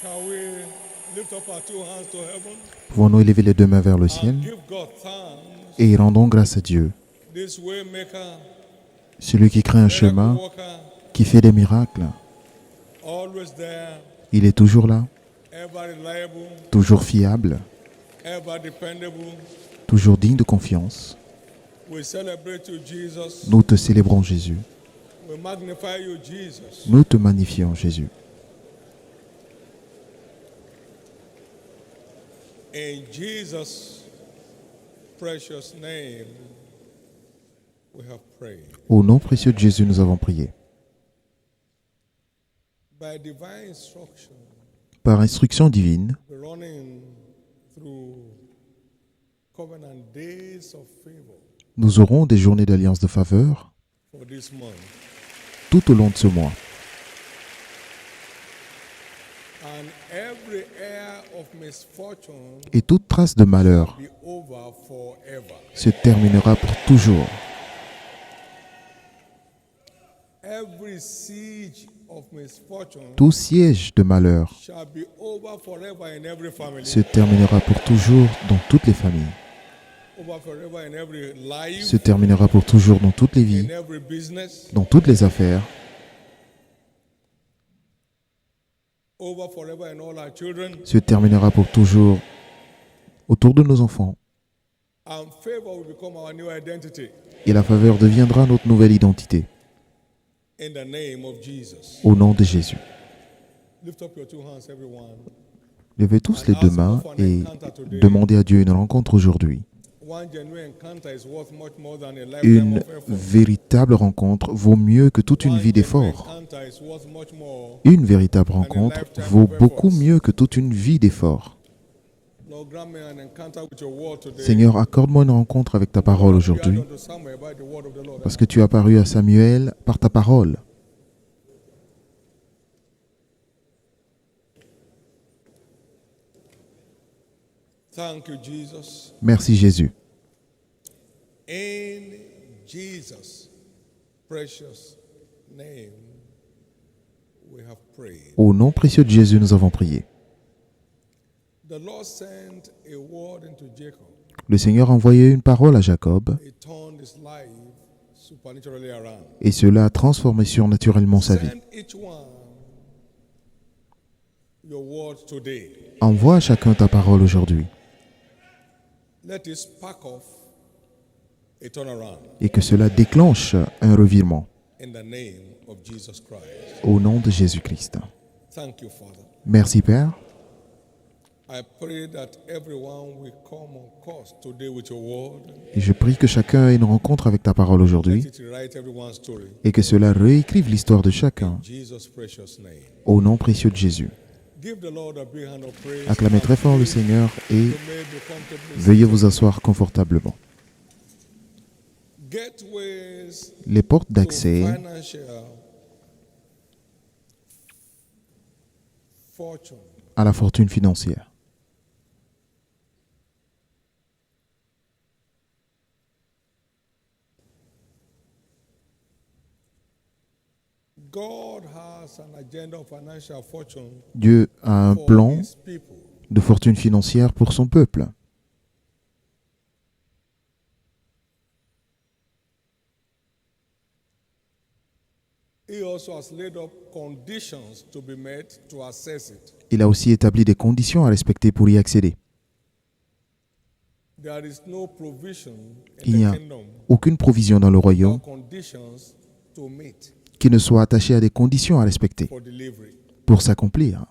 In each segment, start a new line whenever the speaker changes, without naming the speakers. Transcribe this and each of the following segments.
Shall we lift up our two hands to heaven
Pouvons-nous élever les deux mains vers le
and
ciel
give God thanks?
et rendons grâce à Dieu,
This way maker,
celui qui crée un
miracle
chemin,
worker,
qui fait des miracles.
always there,
Il est toujours là,
ever reliable,
toujours fiable,
ever dependable.
toujours digne de confiance.
We celebrate you, Jesus.
Nous te célébrons, Jésus.
We magnify you, Jesus.
Nous te magnifions, Jésus.
In Jesus' precious name, we have prayed.
Au nom précieux de Jésus, nous avons prié.
By divine instruction,
Par instruction divine,
we're running through covenant days of favor
nous aurons des journées d'alliance de faveur
for this month.
tout au long de ce mois.
And every air of misfortune
Et toute trace de malheur
be over forever.
se terminera pour toujours.
Every siege of misfortune
Tout siège de malheur
shall be over forever in every family,
se terminera pour toujours dans toutes les familles,
over forever in every life,
se terminera pour toujours dans toutes les vies,
in every business,
dans toutes les affaires,
over forever in all our children,
se terminera pour toujours autour de nos enfants.
and favor will become our new identity
Et la faveur deviendra notre nouvelle identité.
in the name of Jesus.
Au nom de Jésus.
Lift up your two hands, everyone.
Levez tous les deux mains et demandez à Dieu une rencontre aujourd'hui.
One genuine encounter is worth much more than a lifetime
Une
of effort.
véritable rencontre vaut mieux que toute une
One
vie
genuine
d'effort.
encounter is worth much more.
Une véritable rencontre vaut beaucoup mieux que toute une vie d'effort.
Lord, grant me an encounter with your word today.
Seigneur, accorde-moi une rencontre avec ta parole aujourd'hui,
Unto Samuel by the word of the Lord.
parce que tu as paru à Samuel par ta parole.
Thank you, Jesus.
Merci Jésus.
In Jesus' precious name, we have prayed.
Au nom précieux de Jésus, nous avons prié.
The Lord sent a word into Jacob.
Le Seigneur a envoyé une parole à Jacob,
He turned his life supernaturally around.
et cela a transformé surnaturellement sa vie.
Send each one your word today.
Envoie à chacun ta parole aujourd'hui,
Let it spark off a turnaround
et que cela déclenche un revirement.
in the name of Jesus Christ.
Au nom de Jésus-Christ.
Thank you, Father.
Merci Père.
I pray that everyone will come on course today with your word.
Et je prie que chacun ait une rencontre avec ta parole
Let
aujourd'hui,
it write everyone's story.
et que cela réécrive l'histoire de chacun.
In Jesus' precious name.
Au nom précieux de Jésus.
Give the Lord a big hand of praise.
Acclamez très fort le Seigneur et
You may be comfortably
veuillez vous asseoir confortablement.
gateways
Les portes
to
d'accès
financial fortune.
à la fortune financière.
God has an agenda of financial fortune
Dieu a un
for
plan
his people.
de fortune financière pour son peuple.
He also has laid up conditions to be met to access it.
Il a aussi établi des conditions à respecter pour y accéder.
There is no provision in
Il n'y
the
a
kingdom
aucune provision dans le
without
royaume
conditions to meet
qui ne soit attachée à des conditions à respecter
for delivery.
pour s'accomplir.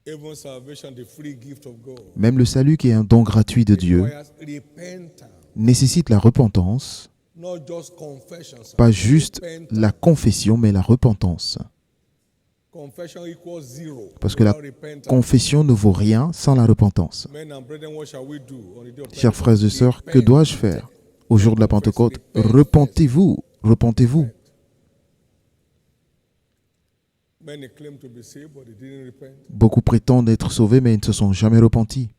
Even salvation, the free gift of God,
Même le salut, qui est un don gratuit de Dieu,
requires repentance,
nécessite la repentance,
not just confession. sir.
pas juste
Repentance.
la confession, mais la repentance.
Confession equals zero.
Parce que la
without repentance.
confession ne vaut rien sans la repentance.
Men and brethren, what shall we do on the day of
Chers frères et
Pentecost?
sœurs, que
Repent.
dois-je faire au jour de la Pentecôte? Repentez-vous, repentez-vous.
Many claim to be saved, but they didn't repent.
Beaucoup prétendent être sauvés, mais ils ne se sont jamais repentis.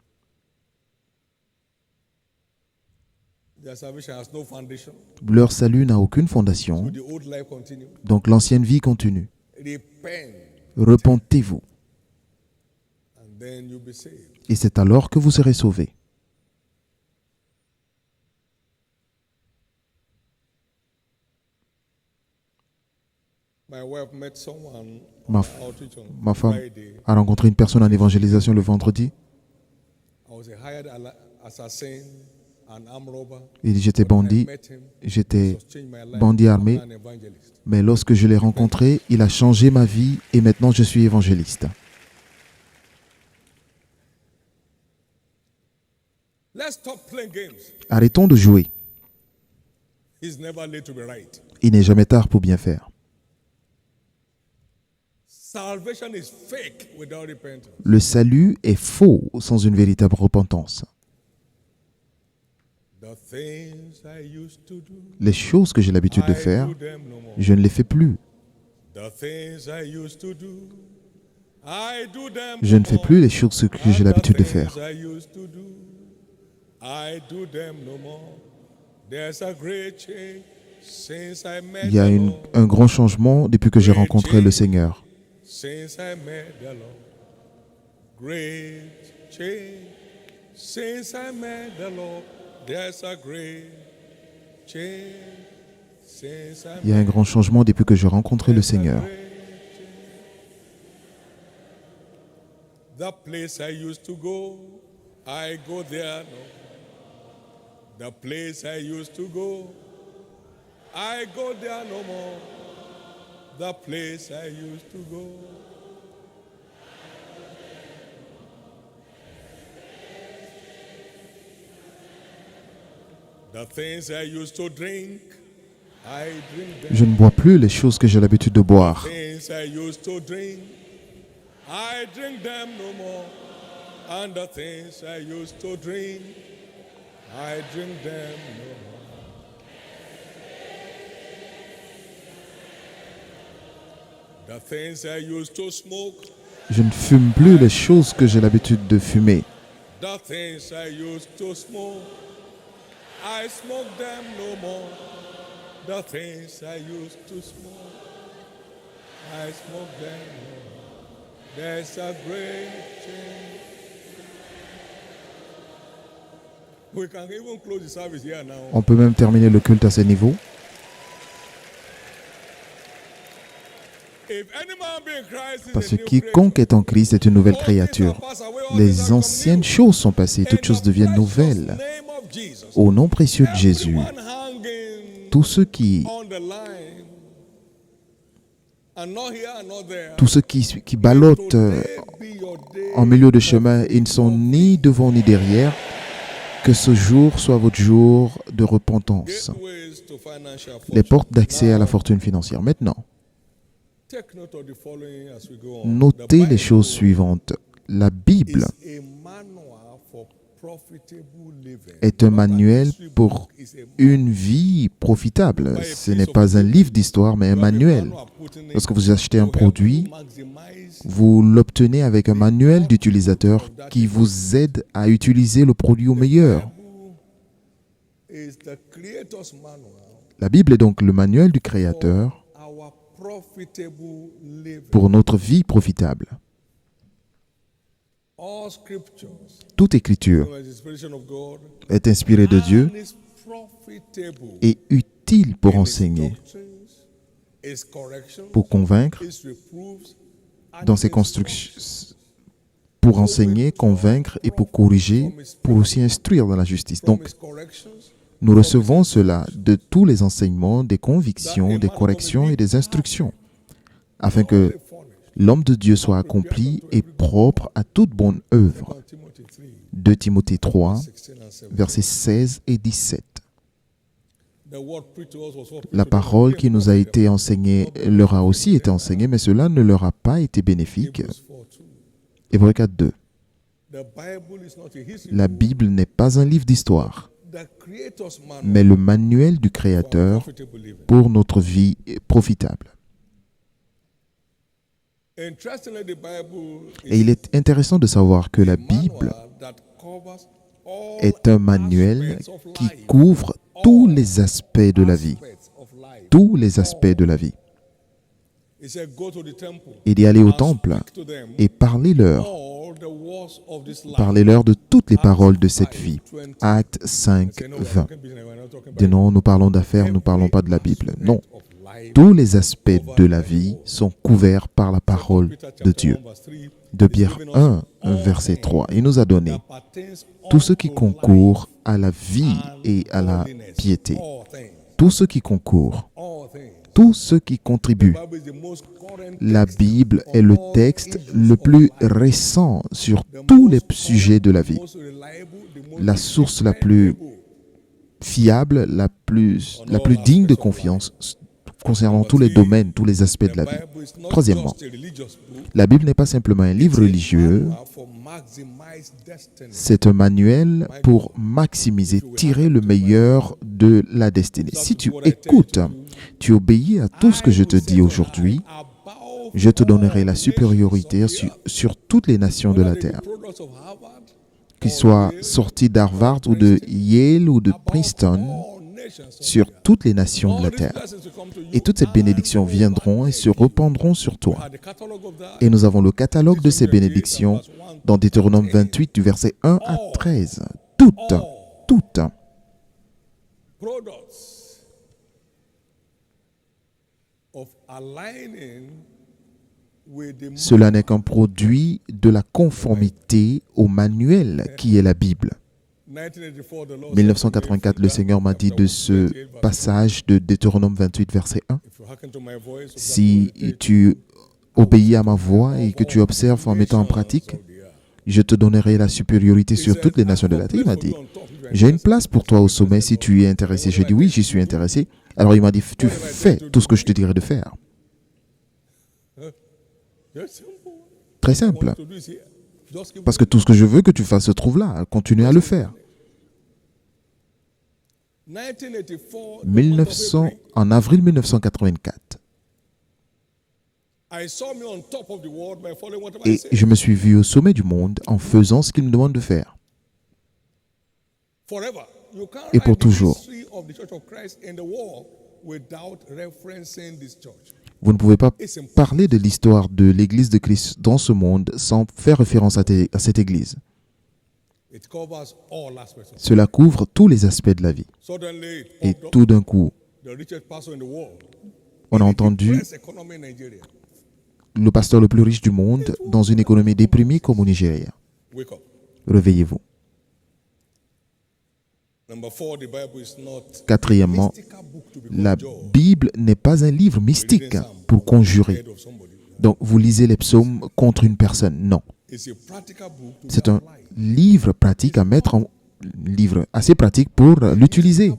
Their salvation has no foundation.
Leur salut n'a aucune
So
fondation,
the old life continues.
donc l'ancienne vie continue.
Repent
repentez-vous.
and then you'll be saved.
Et c'est alors que vous serez sauvés.
My wife met someone
Ma,
on
f-
outreach on
ma femme
Friday.
a rencontré une personne en évangélisation le vendredi.
I was a hired assassin, an armed robber.
Il dit, j'étais
When I
bandit,
met him,
j'étais
Jesus changed my life.
bandit
I'm
armé,
an evangelist.
mais lorsque je l'ai rencontré, il a changé ma vie et maintenant je suis évangéliste.
Let's stop playing games.
Arrêtons de jouer.
It's never late to be right.
Il n'est jamais tard pour bien faire.
Salvation is fake without repentance.
Le salut est faux sans une véritable repentance.
The things I used to do,
Les choses que j'ai l'habitude de
I
faire,
do them no more.
je ne les fais plus.
The things I used to do, I do them
Je
no
ne fais
more.
plus les choses que j'ai
And
l'habitude de
the
faire.
things I used to do, I do them no more. There's a great change since I met
Il y a
the Lord.
un grand changement depuis que j'ai rencontré le Seigneur.
Since I met the Lord. Great change since I met the Lord. There's a great change since I
Il y a un grand changement depuis que j'ai rencontré le Seigneur.
The place I used to go, I go there no. The place I used to go, I go there no more. The place I used to go. The things I used to drink, I drink them.
Je ne bois plus les choses que j'ai l'habitude de boire.
Things I used to drink, I drink them no more. And the things I used to drink, I drink them no more. The things I used to smoke,
Je ne fume plus les choses que j'ai l'habitude de fumer.
the things I used to smoke, I smoke them no more. The things I used to smoke, I smoke them no more. There's a great change. We can even close the service here now.
On peut même terminer le culte à ce niveau.
If any man be in Christ, is
Parce
a
que
new
quiconque est en Christ est une nouvelle
creature. All things
créature.
are passed away, all things
Les
are
anciennes
new.
choses sont passées, toutes
In
choses
the
deviennent
precious
nouvelles.
name of Jesus.
Au nom précieux de Jésus,
Everyone hanging
tous ceux qui,
on the line, and not here and not there.
tous ceux qui ballottent
Today be your day
en milieu de chemin, ils ne sont ni devant ni derrière, que ce jour soit votre jour de repentance.
gateways to financial
Les
fortune.
portes d'accès à la
Now,
fortune financière. Maintenant,
take note of the following as we go on.
notez
The
les
Bible
choses suivantes. La Bible
is a manual for profitable living.
est un
Not an
manuel
history
pour
book, it's a
une vie profitable. Ce n'est pas un livre d'histoire, mais un manuel. Lorsque vous achetez un produit, vous l'obtenez avec un manuel d'utilisateur qui vous aide à utiliser le produit au meilleur. La Bible est donc le manuel du Créateur pour notre vie profitable. Toute écriture est inspirée de Dieu et utile pour enseigner, pour convaincre, dans ses constructions, pour enseigner, convaincre et pour corriger, pour aussi instruire dans la justice. Donc, nous recevons cela de tous les enseignements, des convictions, des corrections et des instructions, afin que l'homme de Dieu soit accompli et propre à toute bonne œuvre. 2 Timothée 3, versets 16 et 17. La parole qui nous a été enseignée leur a aussi été enseignée, mais cela ne leur a pas été bénéfique. Hébreux 4, 2. La Bible n'est pas un livre d'histoire, mais le manuel du Créateur pour notre vie profitable. Et il est intéressant de savoir que la Bible est un manuel qui couvre tous les aspects de la vie. Tous les aspects de la vie.
He said, "Go to the temple
Il dit allez au
and
temple
speak to them
et parlez-leur.
all the words of this life."
Parlez-leur de toutes les paroles de cette vie. Acte 5, 20. Dis non, nous parlons d'affaires, nous ne parlons pas de la Bible. Non. Tous les aspects de la vie sont couverts par la parole de Dieu. De Pierre 1, verset 3. Il nous a donné tout ce qui concourt à la vie et à la piété. Tout ce qui concourt. Tout ce qui contribue. La Bible est le texte le plus récent sur tous les sujets de la vie. La source la plus fiable, la plus digne de confiance concernant tous les domaines, tous les aspects de la vie. Troisièmement, la Bible n'est pas simplement un livre religieux, c'est un manuel pour maximiser, tirer le meilleur de la destinée. Si tu écoutes, tu obéis à tout ce que je te dis aujourd'hui, je te donnerai la supériorité sur toutes les nations de la terre. Qu'ils soient sortis d'Harvard ou de Yale ou de Princeton, sur toutes les nations de la terre. Et toutes ces bénédictions viendront et se répandront sur toi. Et nous avons le catalogue de ces bénédictions dans Deutéronome 28, du verset 1 à 13. Toutes. Cela n'est qu'un produit de la conformité au manuel qui est la Bible. 1984, le Seigneur m'a dit de ce passage de Deutéronome 28, verset 1. Si tu obéis à ma voix et que tu observes en mettant en pratique, je te donnerai la supériorité sur toutes les nations de la terre. Il m'a dit, j'ai une place pour toi au sommet si tu y es intéressé. J'ai dit oui, j'y suis intéressé. Alors il m'a dit, tu fais tout ce que je te dirai de faire. Très simple. Parce que tout ce que je veux que tu fasses se trouve là. Continue à le faire. En avril 1984. Et je me suis vu au sommet du monde en faisant ce qu'il me demande de faire. Et pour toujours. Vous ne pouvez pas parler de l'histoire de l'Église de Christ dans ce monde sans faire référence à cette Église. Cela couvre tous les aspects de la vie. Et tout d'un coup, on a entendu le pasteur le plus riche du monde dans une économie déprimée comme au Nigeria. Réveillez-vous. Quatrièmement, la Bible n'est pas un livre mystique pour conjurer. Donc, vous lisez les psaumes contre une personne. Non. C'est un livre pratique à mettre en livre assez pratique pour l'utiliser.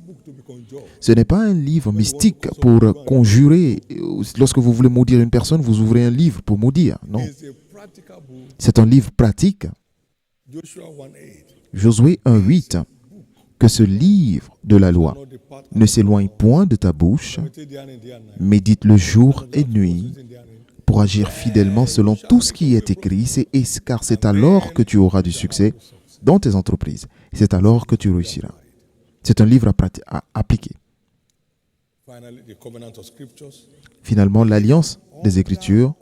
Ce n'est pas un livre mystique pour conjurer. Lorsque vous voulez maudire une personne, vous ouvrez un livre pour maudire. Non. C'est un livre pratique. Josué 1:8. Que ce livre de la loi ne s'éloigne point de ta bouche, médite-le jour et nuit pour agir fidèlement selon tout ce qui est écrit, car c'est alors que tu auras du succès dans tes entreprises. C'est alors que tu réussiras. C'est un livre à appliquer. Finalement, l'alliance des Écritures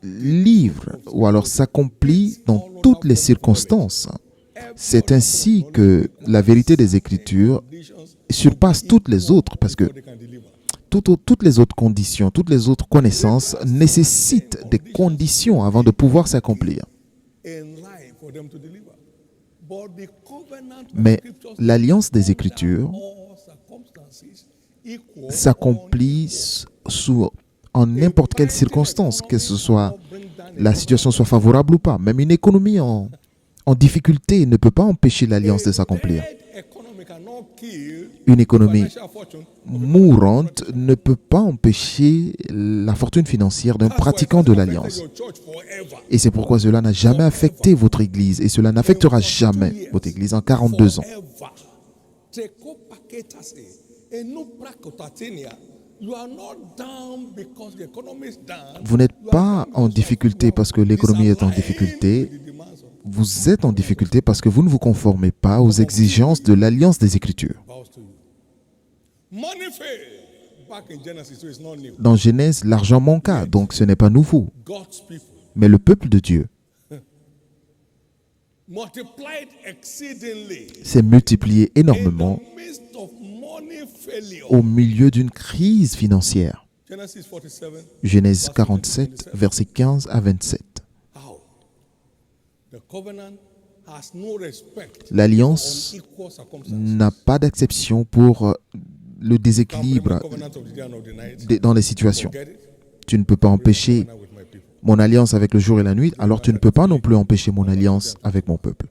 livre ou alors s'accomplit dans toutes les circonstances. C'est ainsi que la vérité des Écritures surpasse toutes les autres parce que toutes les autres conditions, toutes les autres connaissances nécessitent des conditions avant de pouvoir s'accomplir. Mais l'alliance des Écritures s'accomplit en n'importe quelle circonstance, que ce soit la situation soit favorable ou pas. Même une économie en difficulté ne peut pas empêcher l'alliance de s'accomplir. Une économie mourante ne peut pas empêcher la fortune financière d'un pratiquant de l'alliance. Et c'est pourquoi cela n'a jamais affecté votre Église et cela n'affectera jamais votre Église en 42 ans. Vous n'êtes pas en difficulté parce que l'économie est en difficulté. Vous êtes en difficulté parce que vous ne vous conformez pas aux exigences de l'alliance des Écritures.
Money failed back in Genesis, so it's not new.
Dans Genèse, l'argent manqua, donc ce n'est pas nouveau.
God's people
Mais le peuple de Dieu
multiplied exceedingly
s'est multiplié
in
énormément
the midst of money failure.
au milieu d'une crise financière.
Genesis 47.
Genèse 47, versets 15 à 27.
How? The covenant has no respect
L'alliance
for unequal circumstances.
n'a pas d'acception pour le déséquilibre
Covenant of the day and of the night.
dans les situations.
Get it?
Tu ne peux pas empêcher
Covenant with my people.
mon alliance avec le jour et la nuit, alors tu ne peux pas non plus empêcher mon alliance avec mon peuple.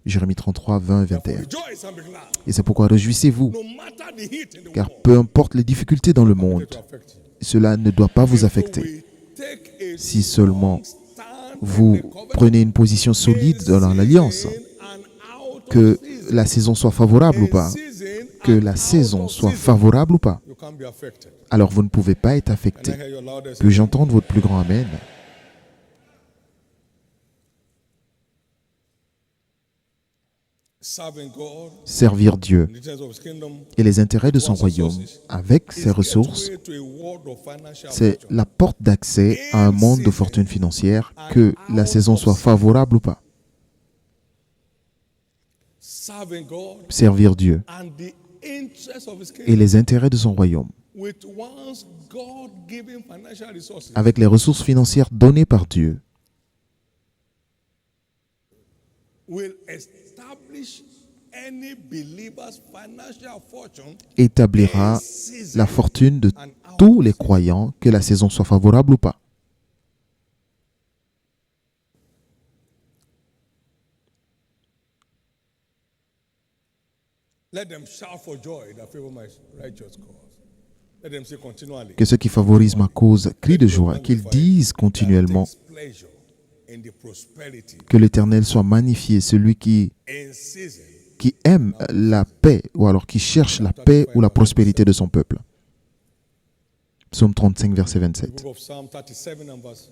Jérémie 33, 20 et 21.
Rejoice and be glad.
Et c'est pourquoi réjouissez-vous,
No matter the heat in the
car
world,
peu importe les difficultés dans le monde,
to affect you.
cela ne doit pas vous affecter.
We take a
Si seulement
stand
vous
in the covenant,
prenez une position solide dans l'alliance,
in and out of
que
season.
la saison soit favorable ou pas,
Season
que
and
la
out
saison
of
soit
season,
favorable ou pas,
you can't be affected.
alors vous ne pouvez pas être
Can I
affecté.
hear your loudest?
Puis-je entendre votre plus grand Amen?
Serving God
Servir Dieu
in the terms of his kingdom
et les intérêts de son royaume avec ses ressources,
gateway to a world of financial
c'est
fortune.
la porte d'accès à un monde de fortune financière, que la saison soit favorable ou pas.
Serving God
Servir Dieu
and the interests of his
et
kingdom
les intérêts de son royaume
with one's God-given financial resources
avec les ressources financières données par Dieu
will establish any believer's financial fortune
établira
in season
la fortune de
and out
tous
of
les
season.
croyants, que la saison soit favorable ou pas.
Let them shout for joy that favor my righteous cause. Let them say continually.
Que ceux qui favorisent ma cause crient de joie, qu'ils disent continuellement
Takes pleasure in the prosperity
que l'Éternel soit magnifié, celui qui
in season.
aime la paix, ou alors qui cherche la paix ou la prospérité de son peuple. Psaume 35, verset 27.
Book of Psalm 37 and verse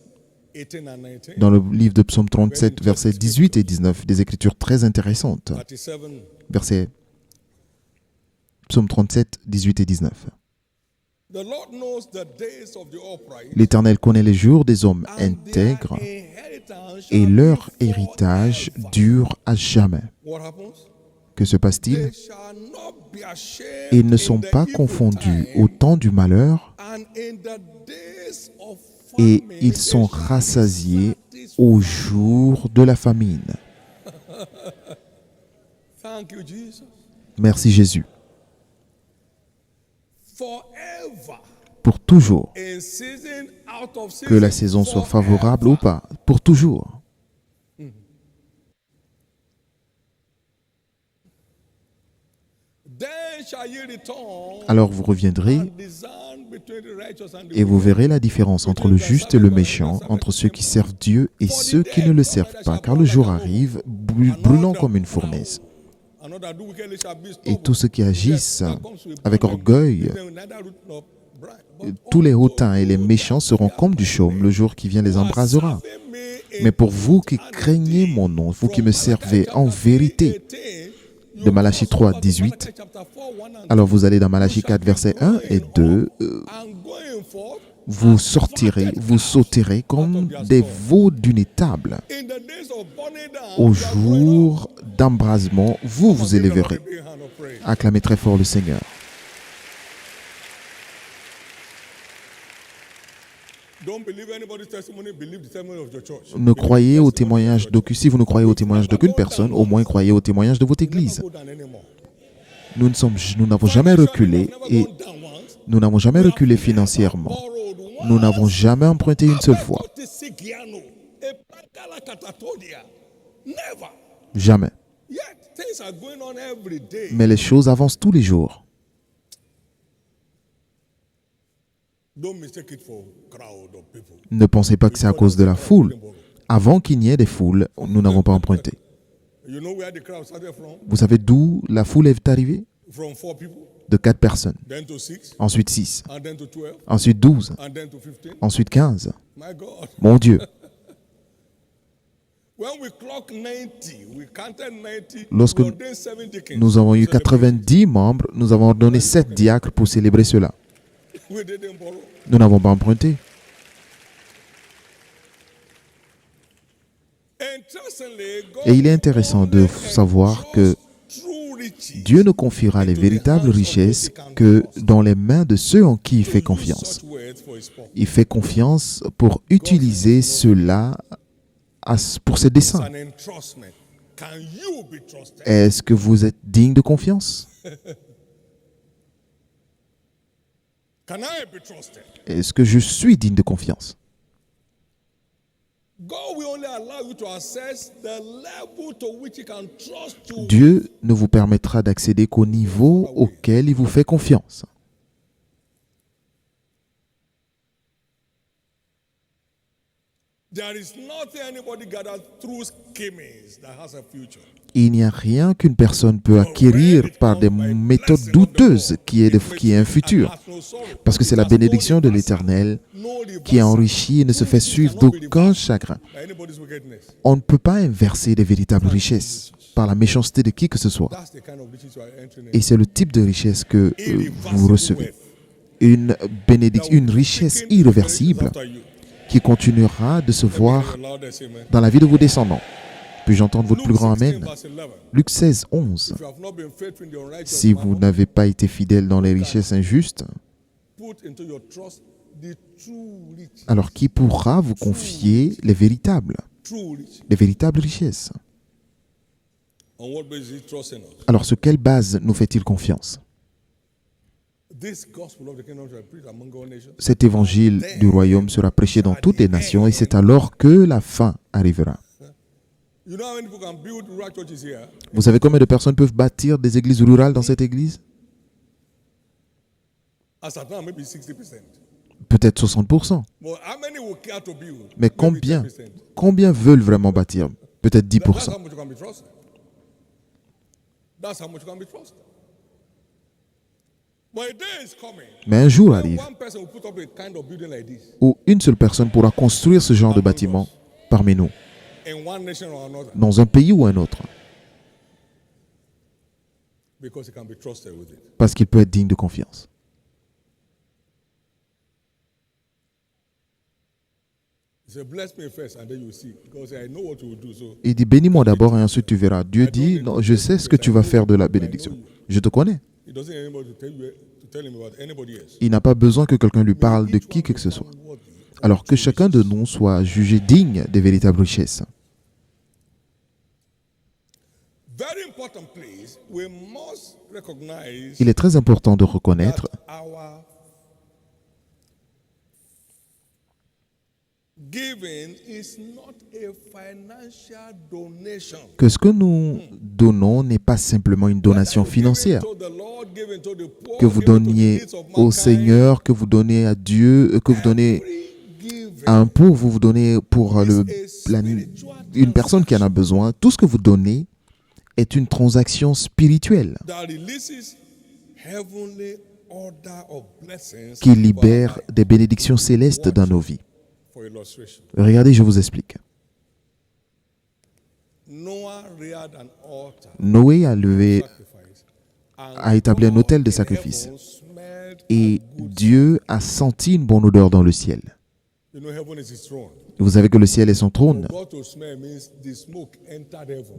18 and 19.
Dans le livre de Psaume 37, versets 18 et 19, des écritures très intéressantes.
37.
Versets Psaume 37, 18 et 19.
The Lord knows the days of the upright,
L'Éternel connaît les jours des hommes
and their
intègres,
inheritance
et
shall
leur
be
héritage
forever.
dure à jamais.
What happens?
Que se passe-t-il?
They shall not be ashamed
Ils ne
in
sont
the
pas
evil
confondus
time,
au temps du malheur,
and in the days of
et
famine,
ils
they
sont
shall be
rassasiés
satisfied.
au jour de la famine.
Thank you, Jesus.
Merci Jésus.
Forever.
Pour toujours.
In season, out of season.
Que la saison soit
forever.
favorable ou pas. Pour toujours.
Then shall ye return
Alors vous reviendrez
and discern between the righteous and the
et vous
wicked.
verrez la différence entre le juste et le méchant, entre ceux qui servent Dieu et ceux qui ne le servent pas, car le jour arrive, brûlant comme une fournaise.
Another do wickedly shall be
Et
stubborn.
tous ceux qui agissent
That comes with
avec
bondage,
orgueil,
even neither root nor branch, but
tous les
unto
hautains et les
you
méchants seront comme du chaume, le jour qui vient les embrasera. Mais pour vous qui craignez mon nom, vous qui me servez en vérité, de Malachie 3, 18, alors vous allez dans Malachie 4, versets 1 et 2, vous sortirez, vous sauterez comme des veaux d'une étable. Au jour d'embrasement, vous vous élèverez. Acclamez très fort le Seigneur. Ne croyez au témoignage d'aucune. Si vous ne croyez au témoignage d'aucune personne, au moins croyez au témoignage de votre Église. Nous n'avons jamais reculé et nous n'avons jamais reculé financièrement. Nous n'avons jamais emprunté une seule fois. Jamais. Mais les choses avancent tous les jours. Ne pensez pas que c'est à cause de la foule. Avant qu'il n'y ait des foules, nous n'avons pas emprunté. Vous savez d'où la foule est arrivée? De 4 personnes. Ensuite 6. Ensuite 12. Ensuite 15. Mon Dieu. Lorsque nous avons eu 90 membres, nous avons ordonné 7 diacres pour célébrer cela. Nous n'avons pas emprunté. Et il est intéressant de savoir que Dieu ne confiera les véritables richesses que dans les mains de ceux en qui il fait confiance. Il fait confiance pour utiliser cela pour ses desseins. Est-ce que vous êtes digne de confiance? Est-ce que je suis digne de confiance? Dieu ne vous permettra d'accéder qu'au niveau auquel il vous fait confiance. Il n'y a rien qu'une personne peut acquérir par des méthodes douteuses qui ait un futur. Parce que c'est la bénédiction de l'Éternel qui enrichit et ne se fait suivre d'aucun chagrin. On ne peut pas inverser les véritables richesses par la méchanceté de qui que ce soit. Et c'est le type de richesse que vous recevez. Une richesse irréversible qui continuera de se voir dans la vie de vos descendants. Puis-je entendre votre plus grand Amen? Luc 16, 11. Si vous n'avez pas été fidèle dans les richesses injustes, alors qui pourra vous confier les véritables richesses? Alors, sur quelle base nous fait-il confiance? Cet évangile du royaume sera prêché dans toutes les nations et c'est alors que la fin arrivera. Vous savez combien de personnes peuvent bâtir des églises rurales dans cette église? Peut-être 60%. Mais combien veulent vraiment bâtir? Peut-être 10%. Mais un jour arrive où une seule personne pourra construire ce genre de bâtiment parmi nous, dans un pays ou un autre, parce qu'il peut être digne de confiance. Il dit, bénis-moi d'abord et ensuite tu verras. Dieu dit, non, je sais ce que tu vas faire de la bénédiction. Je te connais. Il n'a pas besoin que quelqu'un lui parle de qui que ce soit. Alors que chacun de nous soit jugé digne des véritables richesses. Il est très important de reconnaître que ce que nous donnons n'est pas simplement une donation financière. Que vous donniez au Seigneur, que vous donnez à Dieu, que vous donnez à un pauvre, vous donnez pour une personne qui en a besoin. Tout ce que vous donnez est une transaction spirituelle qui libère des bénédictions célestes dans nos vies. Regardez, je vous explique. Noé a établi un autel de sacrifice et Dieu a senti une bonne odeur dans le ciel. Vous savez que le ciel est son trône.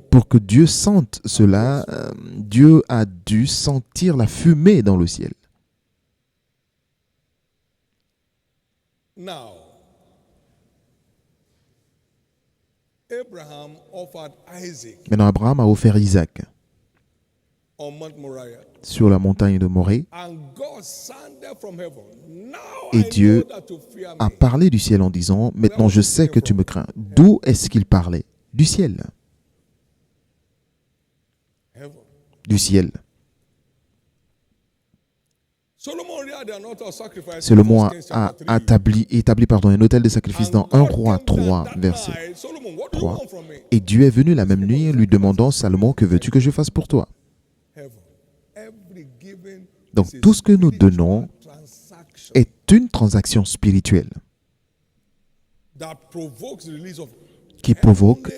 Pour que Dieu sente cela, Dieu a dû sentir la fumée dans le ciel. Maintenant, Abraham a offert Isaac sur la montagne de Morée. Et Dieu a parlé du ciel en disant, maintenant je sais que tu me crains. D'où est-ce qu'il parlait? Du ciel. Du ciel. Salomon a établi un autel de sacrifice dans 1 Roi 3, verset 3. Et Dieu est venu la même nuit lui demandant, Salomon, que veux-tu que je fasse pour toi? Donc tout ce que nous donnons est une transaction spirituelle qui provoque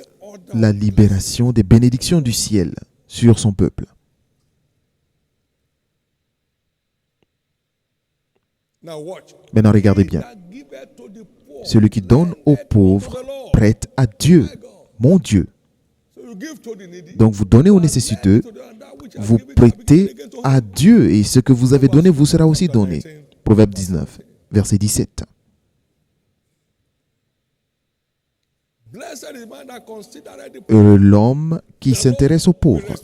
la libération des bénédictions du ciel sur son peuple. Maintenant, regardez bien. Celui qui donne aux pauvres prête à Dieu, mon Dieu. Donc vous donnez aux nécessiteux, vous prêtez à Dieu et ce que vous avez donné vous sera aussi donné. Proverbe 19, verset 17. Heureux l'homme qui s'intéresse aux pauvres.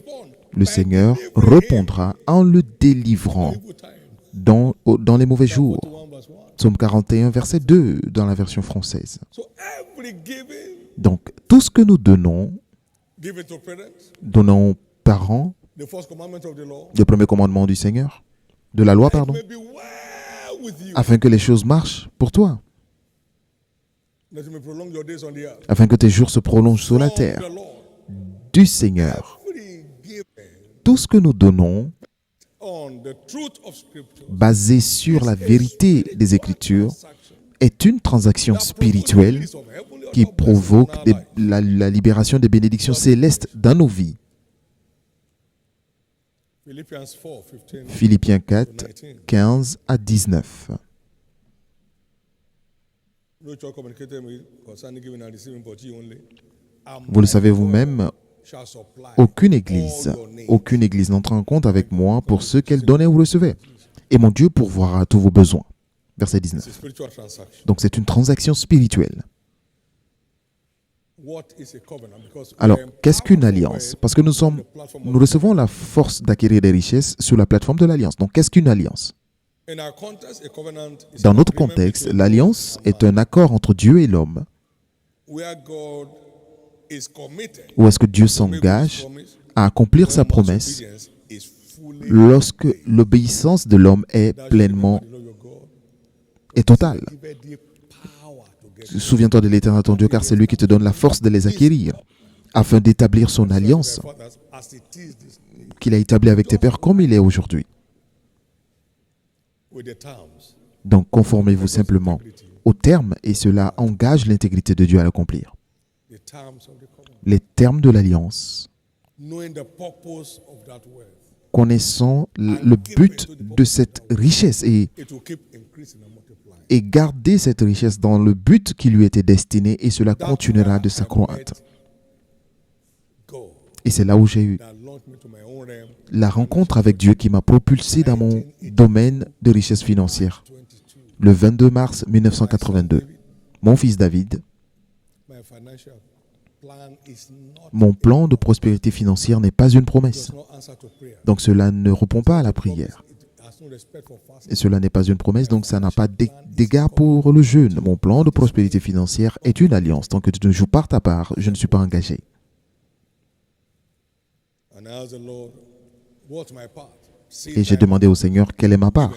Le Seigneur répondra en le délivrant dans les mauvais jours. Psaume 41, verset 2 dans la version française. Donc, tout ce que nous donnons aux parents, le premier commandement du Seigneur, de la loi, pardon, afin que les choses marchent pour toi, afin que tes jours se prolongent sur la terre, du Seigneur. Tout ce que nous donnons, basé sur la vérité des Écritures, est une transaction spirituelle qui provoque la libération des bénédictions célestes dans nos vies. Philippiens 4, 15 à 19. Vous le savez vous-même, aucune église n'entre en compte avec moi pour ce qu'elle donnait ou recevait. Et mon Dieu pourvoira à tous vos besoins. Verset 19. Donc c'est une transaction spirituelle. Alors, qu'est-ce qu'une alliance? Parce que nous recevons la force d'acquérir des richesses sur la plateforme de l'alliance. Donc, qu'est-ce qu'une alliance? Dans notre contexte, l'alliance est un accord entre Dieu et l'homme, où est-ce que Dieu s'engage à accomplir sa promesse lorsque l'obéissance de l'homme est pleinement et totale. Souviens-toi de l'Éternel ton Dieu, car c'est lui qui te donne la force de les acquérir, afin d'établir son alliance qu'il a établie avec tes pères comme il est aujourd'hui. Donc, conformez-vous simplement aux termes et cela engage l'intégrité de Dieu à l'accomplir. Les termes de l'alliance, connaissant le but de cette richesse et garder cette richesse dans le but qui lui était destiné et cela continuera de s'accroître. Et c'est là où j'ai eu la rencontre avec Dieu qui m'a propulsé dans mon domaine de richesse financière. Le 22 mars 1982, mon fils David, mon plan de prospérité financière n'est pas une promesse. Donc cela ne répond pas à la prière. Et cela n'est pas une promesse, donc ça n'a pas d'égard pour le jeûne. Mon plan de prospérité financière est une alliance. Tant que tu ne joues pas ta part, je ne suis pas engagé. Et j'ai demandé au Seigneur quelle est ma part.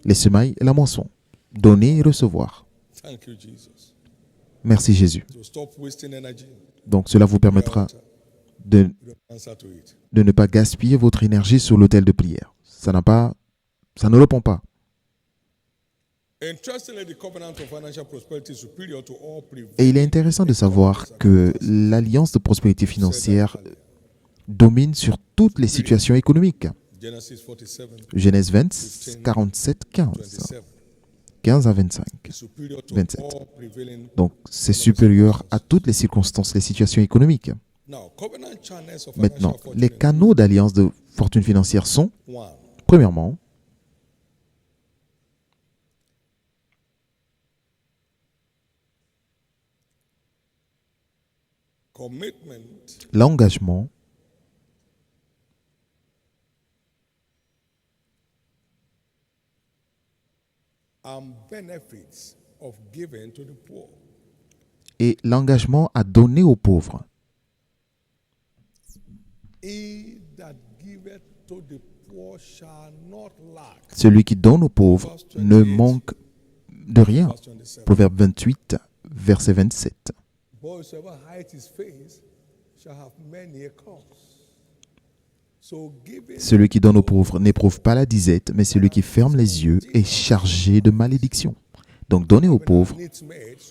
Les semailles et la moisson. Donner et recevoir. Merci Jésus. Donc cela vous permettra de ne pas gaspiller votre énergie sur l'autel de prière. Ça ne répond pas. Et il est intéressant de savoir que l'alliance de prospérité financière domine sur toutes les situations économiques. Genèse 20, 47, 15. 15 à 25, 27. Donc, c'est supérieur à toutes les circonstances, les situations économiques. Maintenant, les canaux d'alliance de fortune financière sont, premièrement, l'engagement, et l'engagement à donner aux pauvres. Celui qui donne aux pauvres ne manque de rien. Proverbe 28, verset 27. Celui qui donne aux pauvres n'éprouve pas la disette, mais celui qui ferme les yeux est chargé de malédiction. Donc donner aux pauvres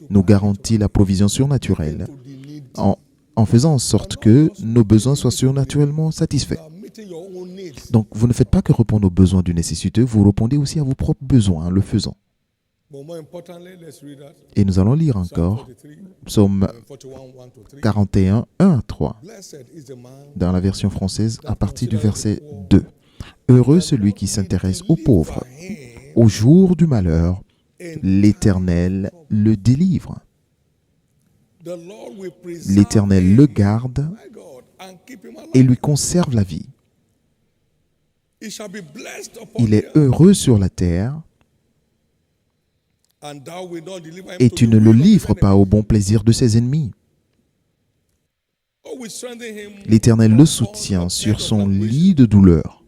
nous garantit la provision surnaturelle en faisant en sorte que nos besoins soient surnaturellement satisfaits. Donc, vous ne faites pas que répondre aux besoins du nécessiteux, vous répondez aussi à vos propres besoins en le faisant. Et nous allons lire encore Psaume 41, 1 à 3, dans la version française, à partir du verset 2. Heureux celui qui s'intéresse aux pauvres. Au jour du malheur, l'Éternel le délivre. L'Éternel le garde et lui conserve la vie. Il est heureux sur la terre et tu ne le livres pas au bon plaisir de ses ennemis. L'Éternel le soutient sur son lit de douleur.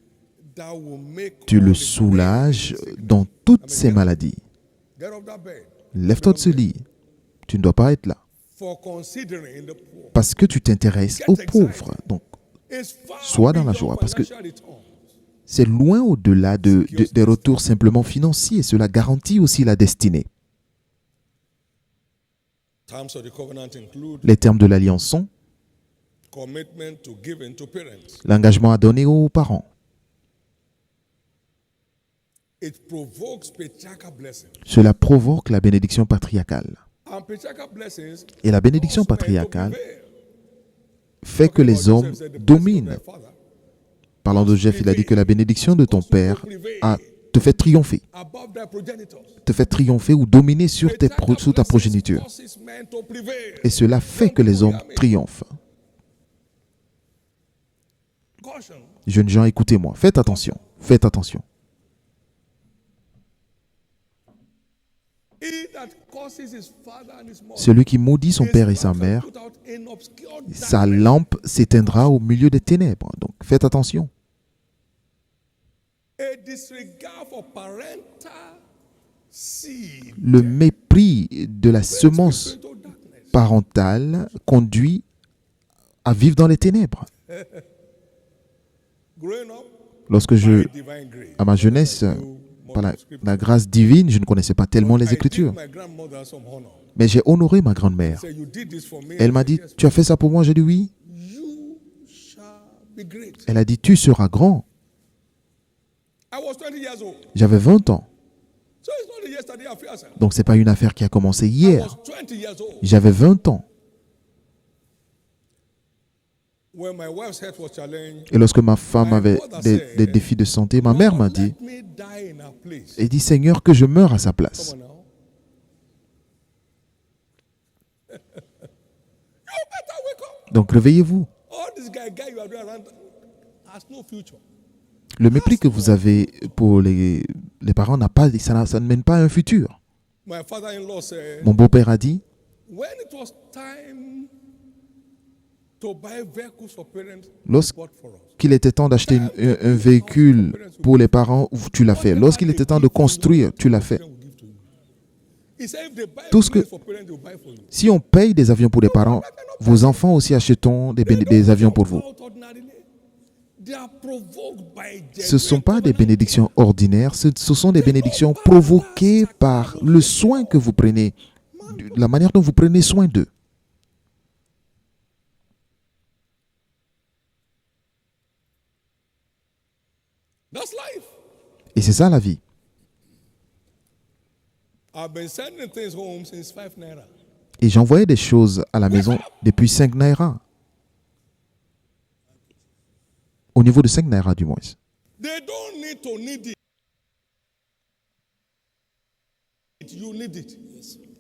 Tu le soulages dans toutes ses maladies. Lève-toi de ce lit. Tu ne dois pas être là. Parce que tu t'intéresses aux pauvres. Donc, sois dans la joie. Parce que c'est loin au-delà des retours simplement financiers. Cela garantit aussi la destinée. Les termes de l'alliance sont l'engagement à donner aux parents. Cela provoque la bénédiction patriarcale. Et la bénédiction patriarcale fait que les hommes dominent. Parlant de Jeff, il a dit que la bénédiction de ton père te fait triompher. Te fait triompher ou dominer sur ta progéniture. Et cela fait que les hommes triomphent. Jeunes gens, écoutez-moi. Faites attention. Faites attention. Celui qui maudit son père et sa mère, sa lampe s'éteindra au milieu des ténèbres. Donc, faites attention. Le mépris de la semence parentale conduit à vivre dans les ténèbres. Lorsque à ma jeunesse, par la grâce divine, je ne connaissais pas tellement les Écritures. Mais j'ai honoré ma grand-mère. Elle m'a dit, tu as fait ça pour moi? J'ai dit oui. Elle a dit, tu seras grand. J'avais 20 ans. Donc ce n'est pas une affaire qui a commencé hier. J'avais 20 ans. Et lorsque ma femme avait des défis de santé, ma mère m'a dit, elle dit, Seigneur, que je meure à sa place. Donc réveillez-vous. Le mépris que vous avez pour les parents ça ne mène pas à un futur. Mon beau-père a dit, lorsqu'il était temps d'acheter un véhicule pour les parents, tu l'as fait. Lorsqu'il était temps de construire, tu l'as fait. Si on paye des avions pour les parents, vos enfants aussi achèteront des avions pour vous. Ce ne sont pas des bénédictions ordinaires, ce sont des bénédictions provoquées par le soin que vous prenez, la manière dont vous prenez soin d'eux. Et c'est ça la vie. Et j'envoyais des choses à la maison depuis 5 naira. Au niveau de 5 naira du moins.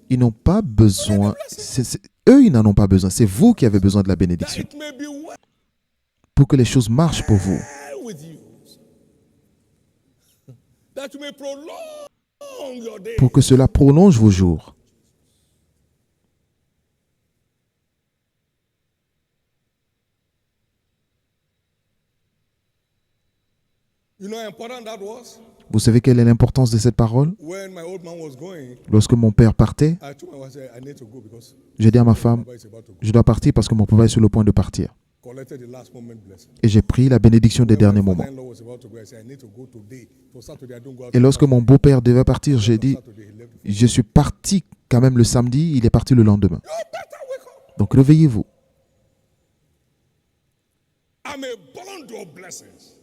Ils n'ont pas besoin. Eux, ils n'en ont pas besoin. C'est vous qui avez besoin de la bénédiction. Pour que les choses marchent pour vous. Pour que cela prolonge vos jours. Vous savez quelle est l'importance de cette parole? Lorsque mon père partait, j'ai dit à ma femme, je dois partir parce que mon papa est sur le point de partir. Et j'ai pris la bénédiction des derniers moments. Et lorsque mon beau-père devait partir, j'ai dit, je suis parti quand même le samedi, il est parti le lendemain. Donc réveillez-vous.
I'm a bundle of blessings.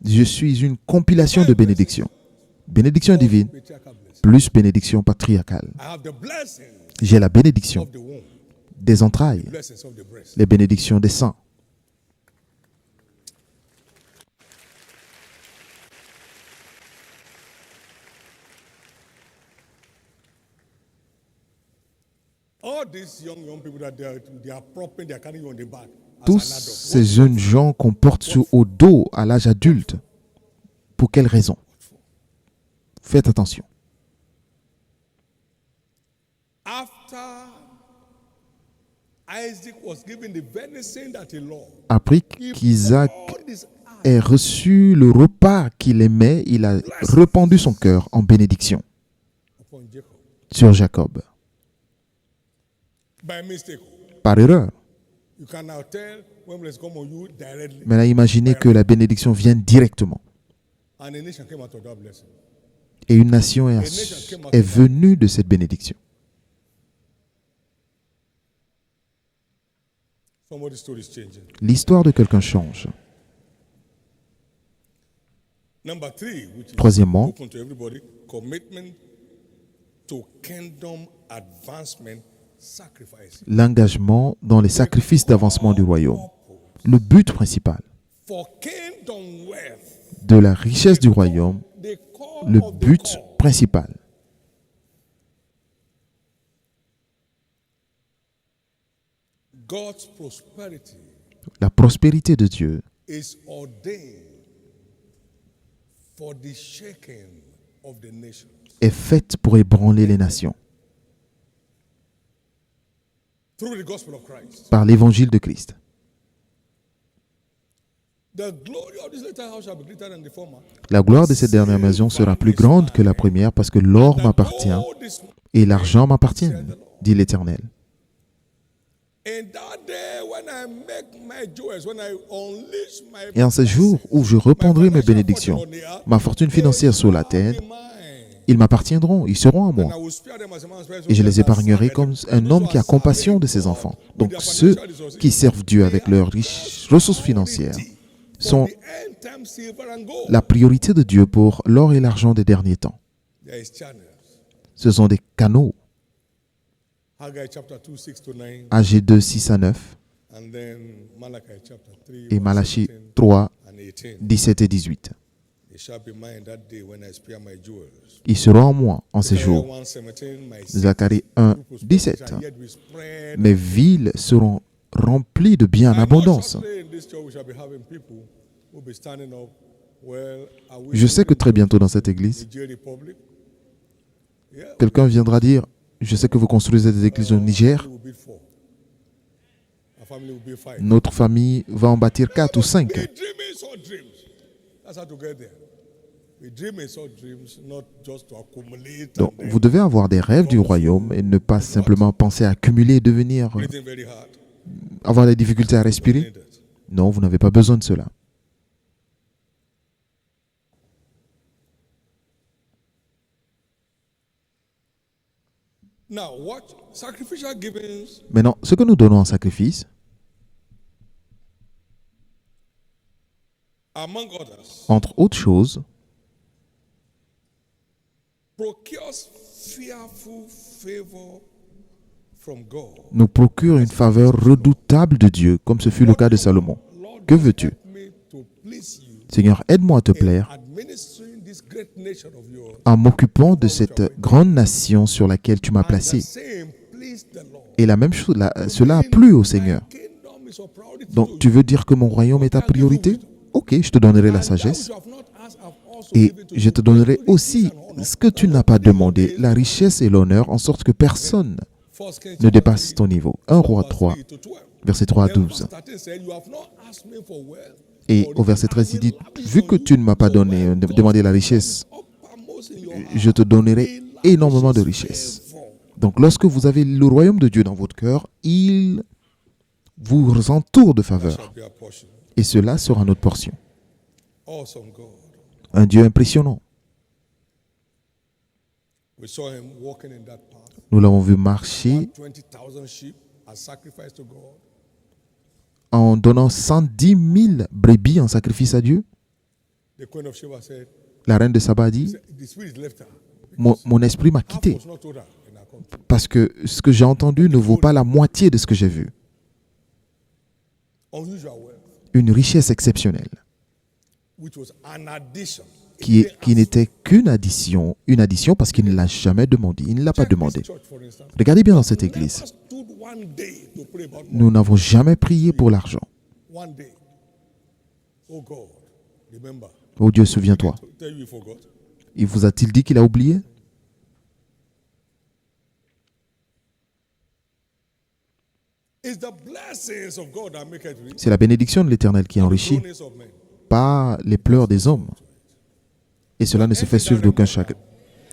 Je suis une compilation de bénédictions. Bénédiction divine
Patriarchal blessings.
plus bénédiction patriarcale.
I have the blessings
J'ai la bénédiction
of the womb,
des entrailles,
blessings of the breast.
les bénédictions des seins.
All these young people that they are propping, they are carrying you on the back. As
Tous
an adult.
ces jeunes gens qu'on porte au dos à l'âge adulte, pour quelles raisons? Faites attention.
After Isaac was given the venison that he loved,
Après
he
qu'Isaac
poured his eyes
ait reçu le repas qu'il aimait, il a répandu son cœur en bénédiction
upon Jacob
sur Jacob.
by mistake.
Par erreur.
You can now tell when blessing come on you directly.
Mais là, imaginez que la bénédiction vienne directement.
And a nation came out of that blessing.
Et une nation est venue de cette bénédiction.
Somebody's story is changing.
L'histoire de quelqu'un change.
Number 3, which is
Troisièmement,
open to everybody, commitment to kingdom advancement sacrifice.
l'engagement dans les sacrifices d'avancement du royaume. Le but principal
For kingdom wealth,
de la richesse du royaume,
the core
le
of the
but
core,
principal,
God's prosperity
la prospérité de Dieu
is ordained for the shaking of the nations.
est faite pour ébranler les nations
Through the gospel of Christ.
par l'évangile de Christ.
The glory of this latter house shall be greater than the former.
La gloire de cette dernière maison sera plus grande que la première parce que l'or m'appartient
Gold is-
et l'argent m'appartient, dit l'Éternel.
In that day when I make my jewels, when I unleash my
Et en ce jour où je reprendrai mes bénédictions, ma fortune financière sur la terre, ils m'appartiendront, ils seront à moi. Et je les épargnerai comme un homme qui a compassion de ses enfants. Donc ceux qui servent Dieu avec leurs riches ressources financières sont la priorité de Dieu pour l'or et l'argent des derniers temps. Ce sont des canaux.
Haggai chapter 2, 6 to 9,
AG 2, 6 à 9
and then Malachi chapter 3,
et
verse
Malachie
17
3,
and 18.
17 et 18.
It shall be mine that day when I spare my jewels.
Ils seront en moi en ces jours.
Zechariah 1:17, my
Zacharie 1,
cities
17.
shall yet be spread.
Mes villes seront remplies de biens en
I know
abondance.
shortly in this church we shall be having people who will be standing up. Well, are we
Je sais que très bientôt dans cette église,
Niger Republic? Yeah,
quelqu'un viendra dire, je sais que vous construisez des églises au Niger,
we will build 4. Our family will build 5.
notre famille va en bâtir 4 ou 5.
We dream in short dreams. That's how to get there. We dream in short dreams, not just to accumulate.
Donc,
and then
vous devez avoir des rêves du royaume et ne pas simplement penser à accumuler et devenir,
breathing very hard.
avoir des difficultés à
We
respirer.
need that.
Non, vous n'avez pas besoin de cela.
Now, what sacrificial givings
Maintenant, ce que nous donnons en sacrifice,
among others,
entre autres choses,
procures fearful favor from God.
nous procure une faveur redoutable de Dieu, comme ce fut le cas de Salomon.
Lord,
Que veux-tu?
help me to please you
Seigneur, aide-moi à te
in
plaire
administering this great nation of yours.
en m'occupant de cette grande nation sur laquelle tu m'as
And the
placé.
same please the Lord.
Et la même chose, cela a plu au Seigneur.
My kingdom is a priority to
Donc, tu veux dire que mon royaume est ta priorité? Ok, je te donnerai la sagesse. Et je te donnerai aussi ce que tu n'as pas demandé, la richesse et l'honneur, en sorte que personne ne dépasse ton niveau. 1 Roi 3, verset 3 à 12. Et au verset 13, il dit, vu que tu ne m'as pas demandé la richesse, je te donnerai énormément de richesses. Donc lorsque vous avez le royaume de Dieu dans votre cœur, il vous entoure de faveur. Et cela sera notre portion.
Awesome God.
Un Dieu impressionnant.
We saw him walking in that path.
Nous l'avons vu marcher
20,000 sheep as sacrifice to God.
en donnant 110 000 brebis en sacrifice à Dieu?
The Queen of Sheba said,
La reine de Saba a dit,
the spirit left her.
mon esprit m'a
Half
quitté
was not told her in her country.
parce que ce que j'ai entendu ne vaut pas la moitié de ce que j'ai vu.
Unusual wealth,
Une richesse exceptionnelle
which was an addition.
qui n'était qu'une addition parce qu'il ne l'a jamais demandé. Il ne l'a pas demandé.
Church, for instance,
Regardez bien dans cette église.
never stood one day to pray about money.
Nous n'avons jamais prié pour l'argent.
One day. Oh God, remember.
Oh Dieu, souviens-toi.
Tell you he forgot.
Il vous a-t-il dit qu'il a oublié?
It's the blessings of God that make it rich.
C'est la bénédiction de l'Éternel qui enrichit,
Groanings of men.
pas les pleurs des hommes. Et cela ne se fait suivre d'aucun chagrin.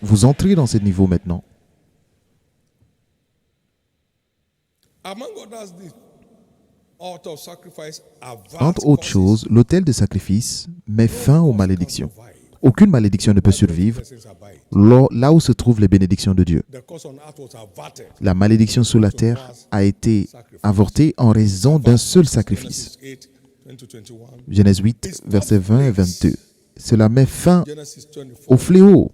Vous entrez dans ce niveau maintenant.
Among others, the altar of sacrifice averts
Entre autres
causes
choses, l'autel de sacrifice met fin aux malédictions. Aucune malédiction ne peut survivre
blessings abide.
là où se trouvent les bénédictions de Dieu.
The curse on earth was averted.
La malédiction sur la terre a été avortée en raison d'un seul sacrifice.
Genesis 8, 20-21.
Genèse 8, versets 20 et 22. Cela met fin
Genesis 24,
au fléau.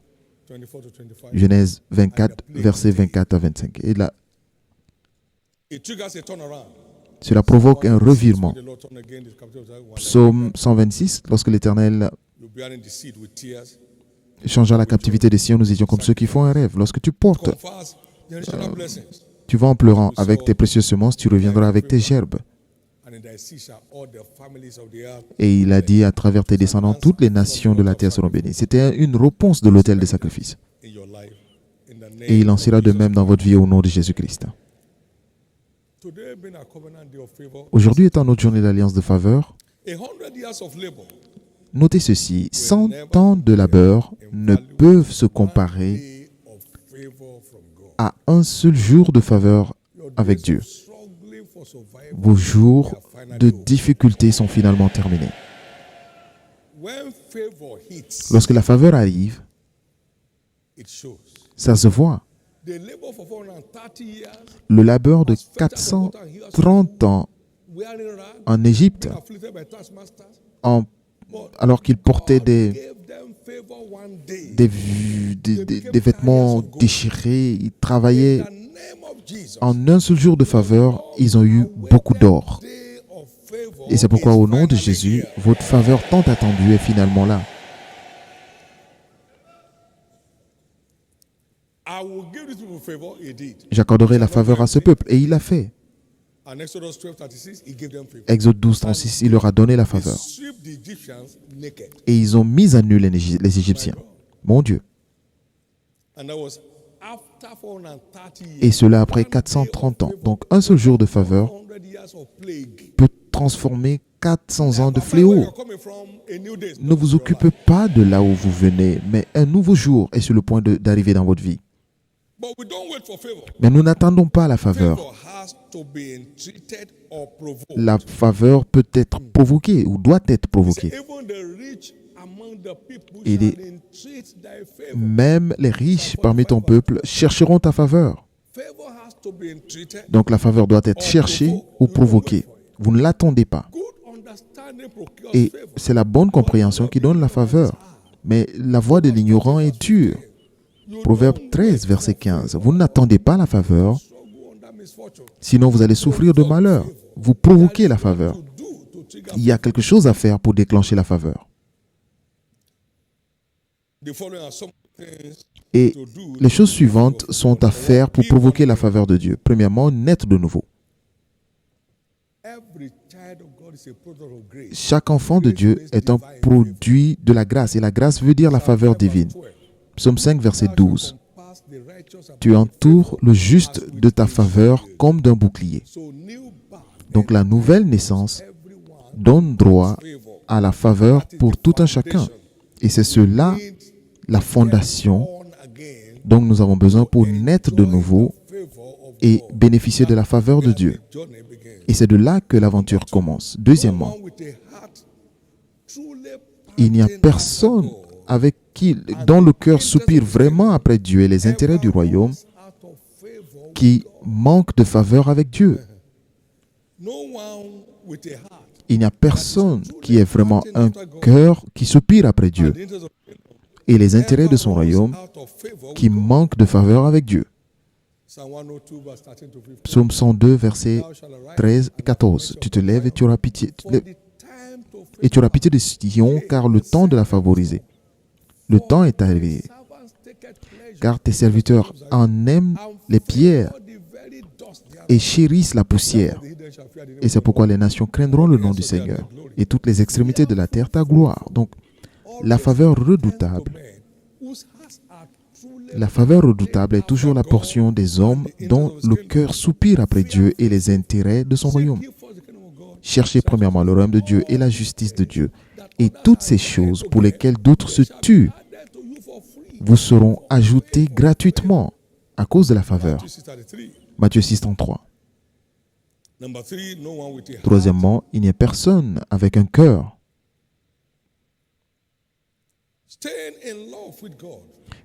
24-25.
Genèse 24, versets 24 à 25. Et là,
It triggers a turnaround.
cela provoque un revirement.
The Lord turned again the captivity of Zion.
Psaume 126, lorsque l'Éternel
You're bearing the seed with tears.
changea la captivité des Sion, nous étions comme ceux qui font un rêve. Lorsque tu portes,
Confess generational blessings.
tu vas en pleurant avec tes précieuses semences, tu reviendras avec tes gerbes.
And in thy seed shall all the families of the earth.
Et il a dit, à travers tes descendants, toutes les nations de la terre seront bénies. C'était une réponse de l'autel des sacrifices.
In your life. In the name
Et il en sera de même dans votre vie au nom de Jésus-Christ.
Today being a covenant day of favor.
Aujourd'hui étant notre journée d'alliance de faveur,
100 years of labor.
notez ceci, 100 ans de labeur ne peuvent se comparer
Day of favor from God.
à un seul jour de faveur avec Dieu.
Struggling for survival.
Vos jours de difficulté sont finalement terminés.
When favor hits,
Lorsque la faveur arrive,
it shows.
ça se voit.
The labor for 430 years,
Le labeur de 430 ans
wearing rags,
en Égypte,
afflicted by taskmasters,
alors qu'il portait des,
gave them favor one day.
des vêtements déchirés, il travaillait.
In the name of Jesus.
En un seul jour de faveur, ils ont eu beaucoup d'or.
Day of favor
Et c'est pourquoi
is
au nom de
finally
Jésus,
here.
votre faveur tant attendue est finalement là.
I will give these people favor. He did.
J'accorderai la faveur à ce peuple. Et il l'a fait.
And Exodus 12:36, he gave them favor.
Exode 12, 36, il leur a donné la faveur.
Stripped the Egyptians naked.
Et ils ont mis à nu les Égyptiens. Mon Dieu.
And that was after 430 years.
Et cela après 430 ans. Donc un seul jour de faveur
100 years of plague.
peut transformer 400 ans de fléau.
Where you're coming from, a new day is
Ne vous occupez pas de là où vous venez, mais un nouveau jour est sur le point d'arriver dans votre vie.
But we don't wait for favor.
Mais nous n'attendons pas la faveur.
Favor has to be entreated or provoked.
La faveur peut être provoquée ou doit être provoquée.
Even the rich among the people
Et
shall entreat thy favor.
Même les riches parmi ton peuple chercheront ta faveur.
Favor has to be entreated.
Donc la faveur doit être cherchée ou provoquée. Vous ne l'attendez pas.
Good understanding procures
Et
favor.
c'est la bonne compréhension qui donne la faveur. Mais la voix de l'ignorant est dure. Proverbe 13, verset 15. Vous n'attendez pas la faveur,
Struggle under misfortune.
sinon vous allez souffrir de malheur. Vous provoquez la faveur.
To do to trigger.
Il y a quelque chose à faire pour déclencher la faveur.
The following are some things
Et
to do.
les choses suivantes sont à faire pour provoquer la faveur de Dieu. Premièrement, naître de nouveau.
Every child of God is a product of grace.
Chaque enfant de Dieu est un produit de la grâce. Et la grâce veut dire la faveur divine. Psaume 5, verset 12.
Compass the righteous and
Tu entoures le juste de ta faveur comme d'un bouclier.
so new birth.
Donc la nouvelle naissance
Everyone
donne droit
favor.
à la faveur pour tout un chacun. Et c'est cela, la fondation
Born again.
dont nous avons besoin pour naître de nouveau
Favor of
et
God.
bénéficier de la faveur de Dieu.
The journey begins.
Et c'est de là que l'aventure commence. Deuxièmement,
One with a heart truly
il n'y a
panting
personne
after God.
avec qui, dont le cœur soupire vraiment après Dieu et les intérêts du royaume,
Out of favor.
qui manque de faveur avec Dieu.
No one with a heart
Il n'y a personne qui ait vraiment un cœur qui soupire après Dieu
and the interest of
et les intérêts de son
ever runs
royaume
out of favor
qui
with God.
manque de faveur avec Dieu.
Psalm 102, verse 13 to 15.
Psaume 102, versets
Thou shalt arise
13 et
and
14. Tu te lèves et tu auras pitié,
for the time to
et tu auras
favor
pitié de Sion, car le temps de la favoriser. Le temps est arrivé,
servants taketh pleasure
car tes serviteurs en aiment
and
les pierres
favor the very dust thereof.
et chérissent la poussière.
The hidden shall fear the name
Et c'est pourquoi les nations craindront le nom du Seigneur et toutes les extrémités de la terre ta gloire. Donc, la faveur redoutable, la faveur redoutable est toujours la portion des hommes dont le cœur soupire après Dieu et les intérêts de son royaume. Cherchez premièrement le royaume de Dieu et la justice de Dieu, et toutes ces choses pour lesquelles d'autres se tuent vous seront ajoutées gratuitement à cause de la faveur. Matthieu 6,33. Troisièmement, il n'y a personne avec un cœur.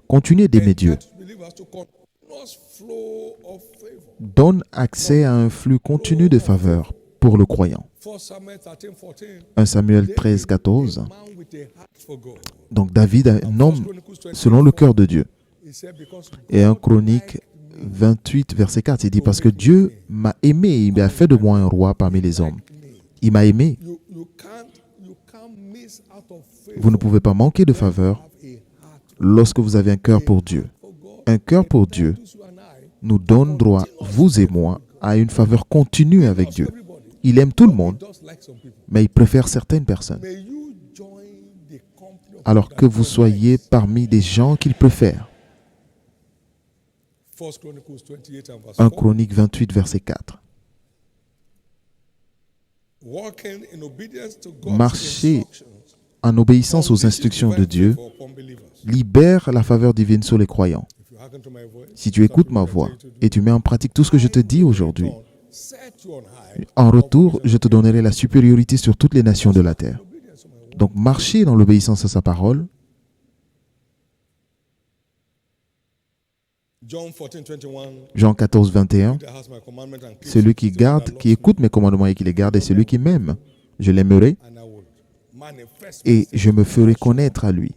Continuez d'aimer Dieu. Donne accès à un flux continu de faveur pour le croyant. 1 Samuel 13, 14. Donc David est un homme selon le cœur de Dieu. Et 1 Chronique 28, verset 4, il dit, parce que Dieu m'a aimé et il a fait de moi un roi parmi les hommes. Il m'a aimé. Vous ne pouvez pas manquer de faveur lorsque vous avez un cœur pour Dieu. Un cœur pour Dieu nous donne droit, vous et moi, à une faveur continue avec Dieu. Il aime tout le monde, mais il préfère certaines personnes. Alors que vous soyez parmi des gens qu'il préfère. 1 Chronique 28, verset 4. Marcher en obéissance aux instructions de Dieu libère la faveur divine sur les croyants. Si tu écoutes ma voix et tu mets en pratique tout ce que je te dis aujourd'hui, en retour, je te donnerai la supériorité sur toutes les nations de la terre. Donc, marcher dans l'obéissance à sa parole. Jean 14, 21. Celui qui garde, qui écoute mes commandements et qui les garde est celui qui m'aime. Je l'aimerai et je me ferai connaître à lui.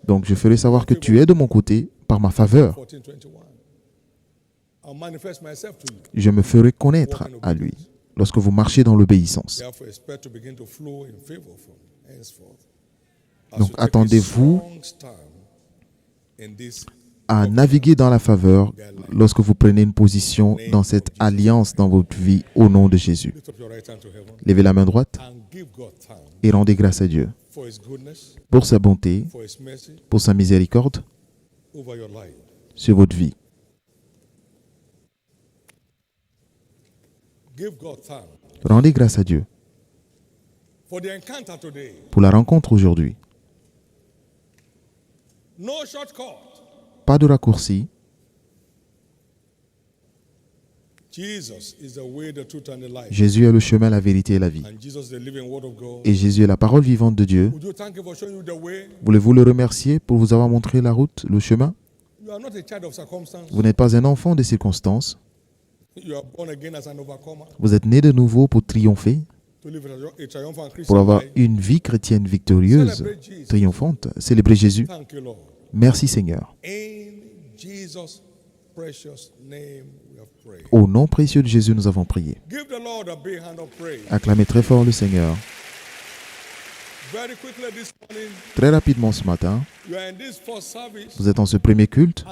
Donc, je ferai savoir que tu es de mon côté par ma faveur. Je me ferai connaître à lui lorsque vous marchez dans l'obéissance. Donc, attendez-vous à naviguer dans la faveur lorsque vous prenez une position dans cette alliance dans votre vie au nom de Jésus. Levez la main droite et rendez grâce à Dieu pour sa bonté, pour sa miséricorde sur votre vie. Rendez grâce à Dieu pour la rencontre aujourd'hui. Pas de raccourci. Jésus est le chemin, la vérité et la vie. Et Jésus est la parole vivante de Dieu. Voulez-vous le remercier pour vous avoir montré la route, le chemin? Vous n'êtes pas un enfant des circonstances. Vous êtes né de nouveau pour triompher, pour avoir une vie chrétienne victorieuse, triomphante. Célébrez Jésus. Merci Seigneur. Au nom précieux de Jésus, nous avons prié. Acclamez très fort le Seigneur. Très rapidement ce matin, vous êtes en ce premier culte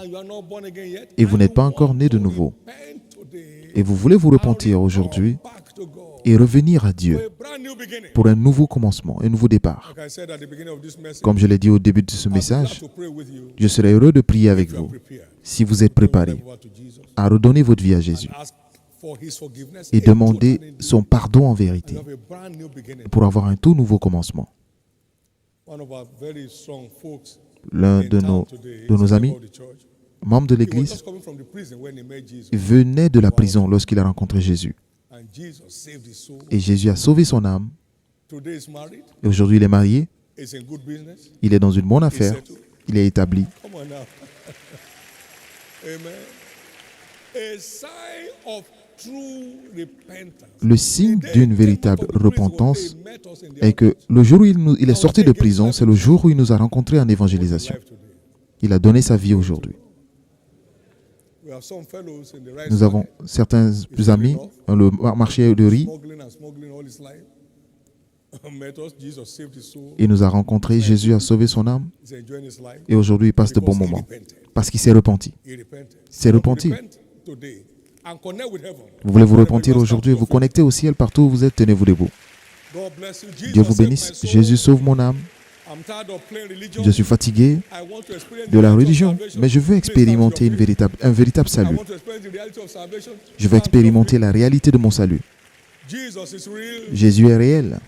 et vous n'êtes pas encore né de nouveau. Et vous voulez vous repentir aujourd'hui et revenir à Dieu pour un nouveau commencement, un nouveau départ. Comme je l'ai dit au début de ce message, je serai heureux de prier avec vous si vous êtes préparés à redonner votre vie à Jésus et demander son pardon en vérité pour avoir un tout nouveau commencement. L'un de nos amis, membre de l'Église, venait de la prison lorsqu'il a rencontré Jésus. Et Jésus a sauvé son âme. Et aujourd'hui, il est marié. Il est dans une bonne affaire. Il est établi. Le signe d'une véritable repentance est que le jour où il est sorti de prison, c'est le jour où il nous a rencontrés en évangélisation. Il a donné sa vie aujourd'hui. Nous avons certains amis dans le marché de riz. Il nous a rencontrés, Jésus a sauvé son âme et aujourd'hui il passe de bons moments parce qu'il s'est repenti. Il s'est repenti. Vous voulez vous repentir aujourd'hui et vous connecter au ciel partout où vous êtes, tenez-vous debout. Dieu vous bénisse. Jésus sauve mon âme. Je suis fatigué de la religion, mais je veux expérimenter un véritable salut. Je veux expérimenter la réalité de mon salut. Jésus est réel.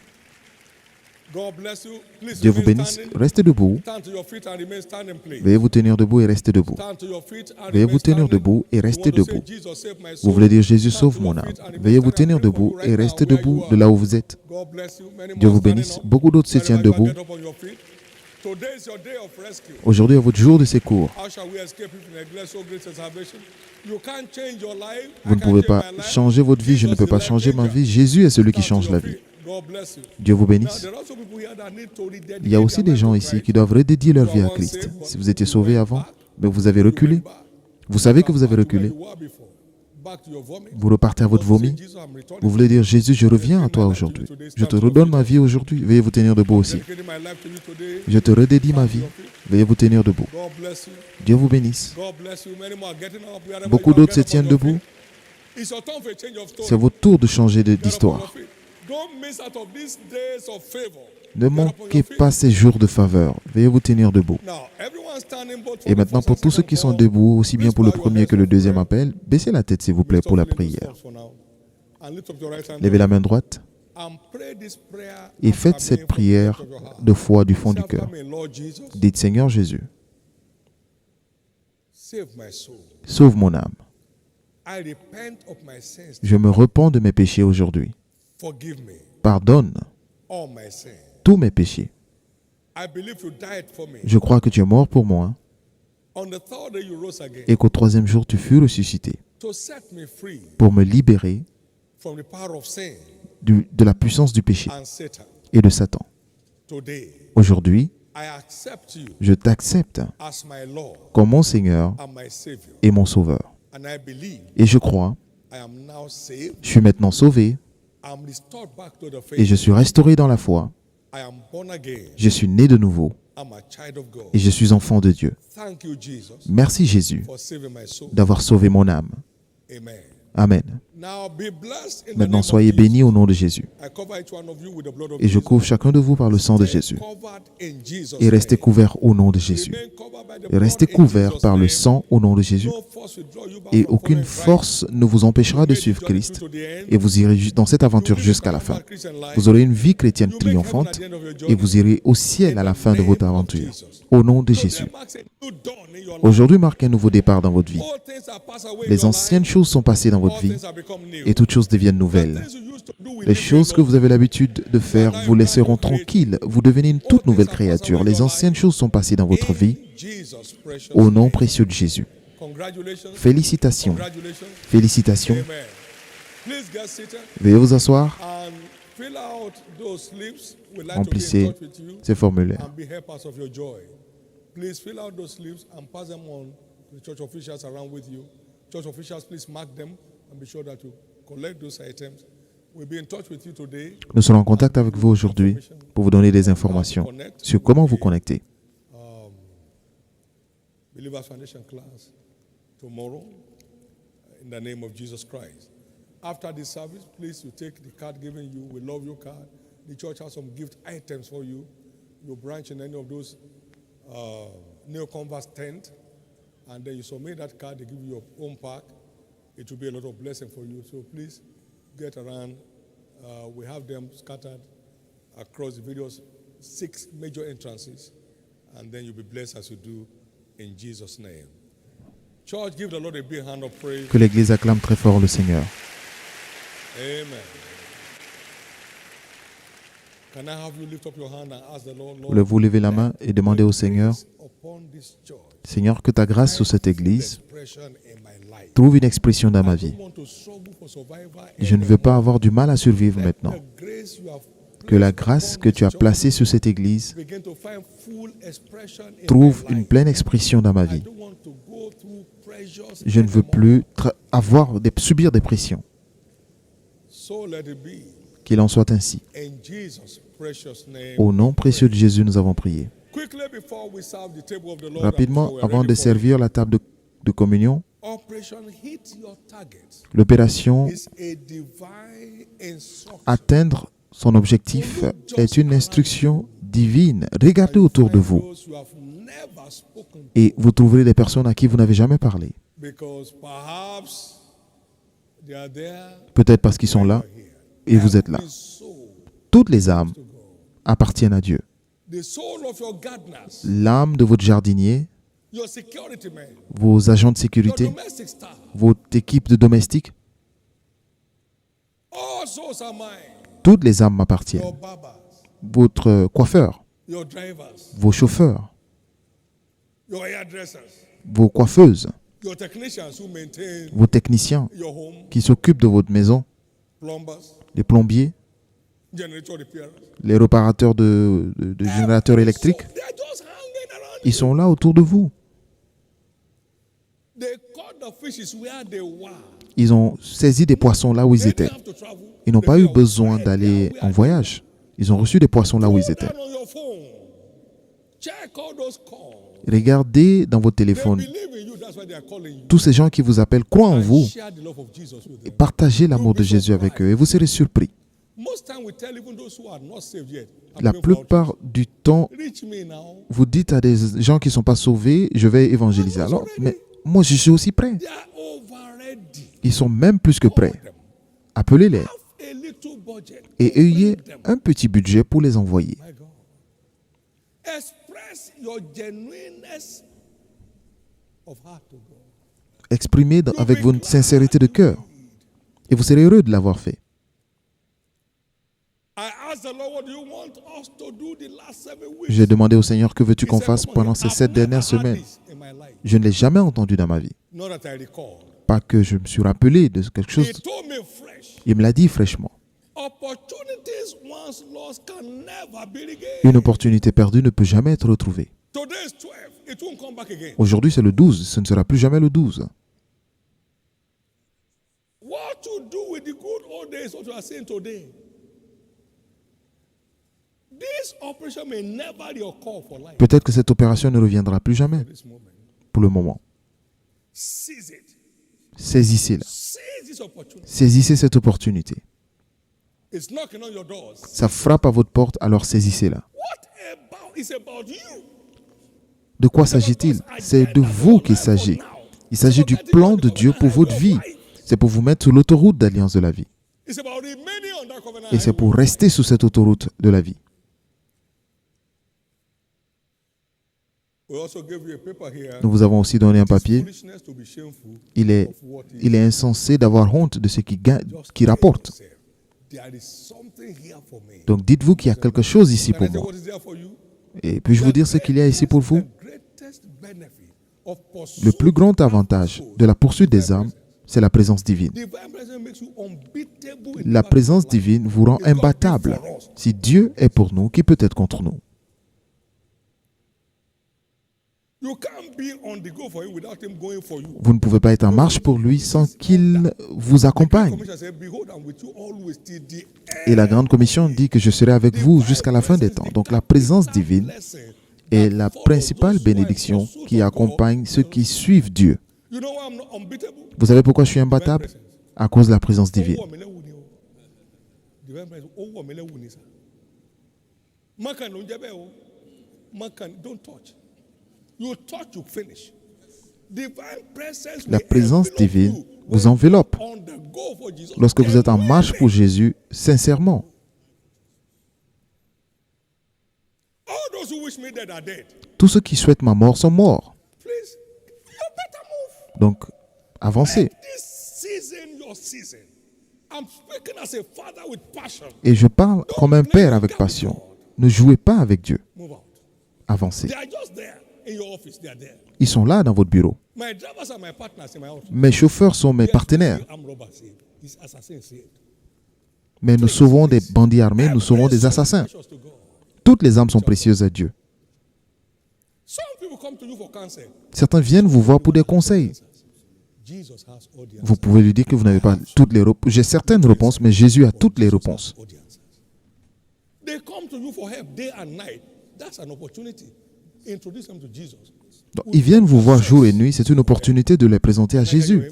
Dieu vous bénisse. Restez debout. Veuillez vous tenir debout et restez debout. Veuillez vous tenir debout et restez debout. Vous voulez dire Jésus sauve mon âme. Veuillez vous tenir debout et restez debout de là où vous êtes. Dieu vous bénisse. Beaucoup d'autres se tiennent debout. Aujourd'hui est votre jour de secours. Vous ne pouvez pas changer votre vie, je ne peux pas changer ma vie. Jésus est celui qui change la vie. Dieu vous bénisse. Il y a aussi des gens ici qui doivent redédier leur vie à Christ. Si vous étiez sauvé avant, mais vous avez reculé. Vous savez que vous avez reculé. Vous repartez à votre vomi. Vous voulez dire, Jésus, je reviens à toi aujourd'hui. Je te redonne ma vie aujourd'hui. Veuillez vous tenir debout aussi. Je te redédie ma vie. Veuillez vous tenir debout. Dieu vous bénisse. Beaucoup d'autres se tiennent debout. C'est votre tour de changer d'histoire. Ne manquez pas ces jours de faveur. Veuillez vous tenir debout. Et maintenant, pour tous ceux qui sont debout, aussi bien pour le premier que le deuxième appel, baissez la tête, s'il vous plaît, pour la prière. Levez la main droite et faites cette prière de foi du fond du cœur. Dites, Seigneur Jésus, sauve mon âme. Je me repens de mes péchés aujourd'hui. Pardonne tous mes péchés. Je crois que tu es mort pour moi et qu'au troisième jour tu fus ressuscité pour me libérer de la puissance du péché et de Satan. Aujourd'hui, je t'accepte comme mon Seigneur et mon Sauveur. Et je crois, je suis maintenant sauvé et je suis restauré dans la foi. Je suis né de nouveau et je suis enfant de Dieu. Merci Jésus d'avoir sauvé mon âme. Amen. Maintenant, soyez bénis au nom de Jésus. Et je couvre chacun de vous par le sang de Jésus. Et restez couverts au nom de Jésus. Et restez couverts par le sang au nom de Jésus. Et aucune force ne vous empêchera de suivre Christ. Et vous irez dans cette aventure jusqu'à la fin. Vous aurez une vie chrétienne triomphante. Et vous irez au ciel à la fin de votre aventure. Au nom de Jésus. Aujourd'hui marque un nouveau départ dans votre vie. Les anciennes choses sont passées dans votre vie et toutes choses deviennent nouvelles. Les choses que vous avez l'habitude de faire vous laisseront tranquille. Vous devenez une toute nouvelle créature. Les anciennes choses sont passées dans votre vie au nom précieux de Jésus. Félicitations. Félicitations. Veuillez vous asseoir. Remplissez ces formulaires. Please fill out those slips and pass them on to the church officials around with you. Church officials, please mark them and be sure that you collect those items. We'll be in touch with you today. Nous serons en contact avec vous aujourd'hui pour vous donner des informations sur comment vous connecter. Believers Foundation class tomorrow in the name of Jesus Christ. After this service, please you take the card given you. We love your card. The church has some gift items for you. You branch in any of those Neo Converse tent, and then you submit that card, they give you your own pack. It will be a lot of blessing for you. So please get around. We have them scattered across the various 6 major entrances, and then you'll be blessed as you do in Jesus' name. Church, give the Lord a big hand of praise. Que l'Église acclame très fort le Seigneur.
Amen. Can I have you lift up your hand and ask the Lord, Lord,
Voulez-vous lever la main et demander au Seigneur,
upon this church,
Seigneur, que ta grâce sur cette église
expression in my life.
trouve une expression dans ma
I
vie.
don't want to struggle for survival
Je ne veux pas avoir du mal à survivre maintenant.
The grace you have
Que la grâce que tu as placée sur cette église
begin to find full expression in
trouve
my
une
life.
pleine expression dans ma
I
vie.
don't want to go through pressures
Je ne veux
anymore.
plus subir des pressions.
So let it be.
Qu'il en soit ainsi.
In Jesus' precious name.
Au nom précieux de Jésus, nous avons prié.
Quickly before we serve the table of the Lord,
Rapidement,
and before we're
avant
ready
de
for
servir la table de communion,
Operation Hit Your Target
l'opération
is a divine instruction.
atteindre son objectif est une instruction divine. Regardez autour de vous
Those who have never spoken,
et vous trouverez des personnes à qui vous n'avez jamais parlé.
because perhaps they are there,
Peut-être parce qu'ils sont là
here.
et vous êtes là.
Every soul
Toutes les âmes
to go.
appartiennent à Dieu.
The soul of your gardeners,
L'âme de votre jardinier,
your security men,
vos agents de
your
sécurité,
domestic staff,
votre équipe de domestiques,
all souls are mine.
toutes les âmes m'appartiennent.
Your barbers,
Votre coiffeur,
your drivers,
vos chauffeurs,
your hairdressers,
vos coiffeuses,
your technicians who maintain
vos techniciens
your home,
qui s'occupent de votre maison,
plumbers,
les plombiers,
generator repairers.
les réparateurs de générateurs électriques,
So they are just hanging around.
ils sont là autour de vous.
They caught the fishes where they were.
Ils ont saisi des poissons là où ils
They
étaient.
didn't have to travel.
Ils n'ont
They
pas eu
were
besoin
right
d'aller
there
en
where
voyage. Ils ont reçu des poissons là où ils
they were.
étaient.
Go down on your phone. Check all those calls.
Regardez dans votre
They
téléphone.
believe in you, that's why they are calling you.
Tous ces gens qui vous appellent croient en
And
vous
share the love of Jesus with
et
them.
partagez l'amour de Jésus avec eux et vous serez surpris.
Most time we tell even those who are not saved yet. I'm
La
praying for
plupart du temps,
outreach. Reach me now.
vous dites à des gens qui ne sont pas sauvés, je vais évangéliser. Alors, mais moi, je suis aussi prêt.
They are over ready.
Ils sont même plus que prêts.
Call them.
Appelez-les
Have a little budget.
et ayez
Bring them.
un petit budget pour les envoyer.
My God. Express your genuineness of heart to God.
Exprimez avec votre sincérité de cœur et vous serez heureux de l'avoir fait.
I asked the Lord, what do you want us to do the last 7 weeks?
J'ai demandé au Seigneur que veux-tu
He
qu'on
said,
fasse
"Come on,
pendant
I've
ces 7
never
dernières
had
semaines.
this in my life.
Je ne l'ai jamais entendu dans ma vie.
Not that I recall.
Pas que je me suis rappelé de quelque
He
chose.
told me fresh.
Il me l'a dit fraîchement.
Opportunities once lost can never be regained.
Une opportunité perdue ne peut jamais être retrouvée.
Today is 12. It won't come back again.
Aujourd'hui, c'est le 12. Ce ne sera plus jamais le 12.
What to do with the good old days, what you are saying today? This operation may never reoccur for life.
Peut-être que cette opération ne reviendra plus jamais
This moment.
pour le moment.
Seize it.
Saisissez-la.
Seize this opportunity.
Saisissez cette opportunité.
It's knocking on your doors.
Ça frappe à votre porte, alors saisissez-la.
What about? It's about you.
De quoi s'agit-il? C'est de vous qu'il s'agit. Il s'agit du plan de Dieu pour votre vie. C'est pour vous mettre sur l'autoroute d'alliance de la vie.
It's about remaining on that covenant
Et c'est pour
highway.
rester sur cette autoroute de la vie.
We also gave you a paper here.
Nous vous avons aussi donné un
It is
papier.
foolishness to be shameful
Il est
of what is.
Il est insensé d'avoir honte de ce qui
Just
qui
tell
rapporte.
yourself, there is something here for me.
Donc dites-vous qu'il y a quelque chose ici
Can I
pour
tell
moi.
what is there for you?
Et puis-je vous dire ce qu'il y a ici pour vous?
The greatest benefit of pursuit
Le plus grand avantage de la poursuite des âmes, c'est la présence divine.
divine presence makes you unbeatable in
La
the
présence
battle of life.
divine vous rend
If God be
imbattable.
for us,
Si Dieu est pour nous, qui peut être contre nous?
you can't be on the go for him without him going for you.
Vous ne pouvez pas être en marche pour lui sans qu'il vous accompagne.
Commission said, behold, I'm with you always till the
Et la Grande Commission dit que je serai avec vous jusqu'à la fin des temps. Donc la présence divine
blessing.
est la principale bénédiction qui accompagne ceux qui suivent Dieu.
You know why I'm not unbeatable?
Vous savez pourquoi je suis imbattable? À cause de la présence divine.
Owó ọ̀mẹ́lẹ́ wù ni o. Divine presence, owó ọ̀mẹ́lẹ́ wù ni sá. Makan ló ń jẹ́ bẹ́ẹ̀ o. Makan, don't touch. You touch, you finish. Divine presence
La
will
présence
envelop
divine
you
vous
when
enveloppe
you are on the go for Jesus.
lorsque vous êtes en marche pour Jésus, sincèrement.
All those who wish me dead are dead.
Tous ceux qui souhaitent ma mort sont morts.
Please, you better move.
Donc, avancez.
Make this season your season. I'm speaking as a father with passion.
Et je parle comme un père avec passion. Ne jouez pas avec Dieu.
Move out.
Avancez.
They are just there in your office. They are there.
Ils sont là dans votre bureau.
My drivers are my partners in my office.
Mes chauffeurs sont mes
Yes,
partenaires.
I'm robbers saved. It's assassins saved.
Mais nous sauvons des bandits armés, nous sauvons des assassins.
Precious to God.
Toutes les âmes sont précieuses à Dieu.
Some people come to you for counsel.
Certains viennent vous voir pour des conseils.
Jesus has all the
Vous
answers.
pouvez lui dire que vous n'avez pas toutes les réponses. J'ai certaines réponses, mais Jésus a toutes les réponses.
All the answers. They come to you for help day and night. That's an opportunity. Introduce them to Jesus.
Donc, ils viennent vous voir jour et nuit. C'est une opportunité de les présenter à Jésus,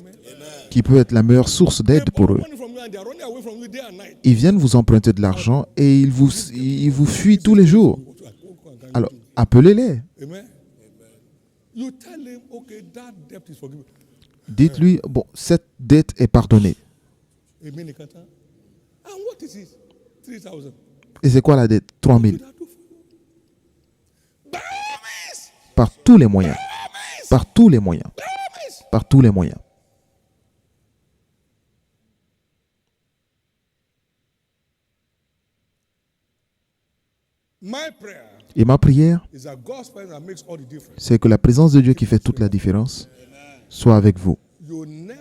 qui peut être la meilleure source d'aide pour eux.
Money from you and they are running away from you day and night.
Ils viennent vous emprunter de l'argent et ils vous fuient tous les jours. Alors, appelez-les.
Amen. You tell him, okay, that debt is forgiven.
Dites-lui, bon, cette dette est pardonnée.
Amen. And what is it? 3,000.
Et c'est quoi la dette? 3 000.
Did I do for you? By all means.
Par tous les moyens.
By all means.
Par tous les moyens.
By all means.
Par tous les moyens.
My prayer
Et ma prière,
is that God's presence that makes all the difference.
c'est que la présence de Dieu qui fait toute la différence soit avec vous.
You'll never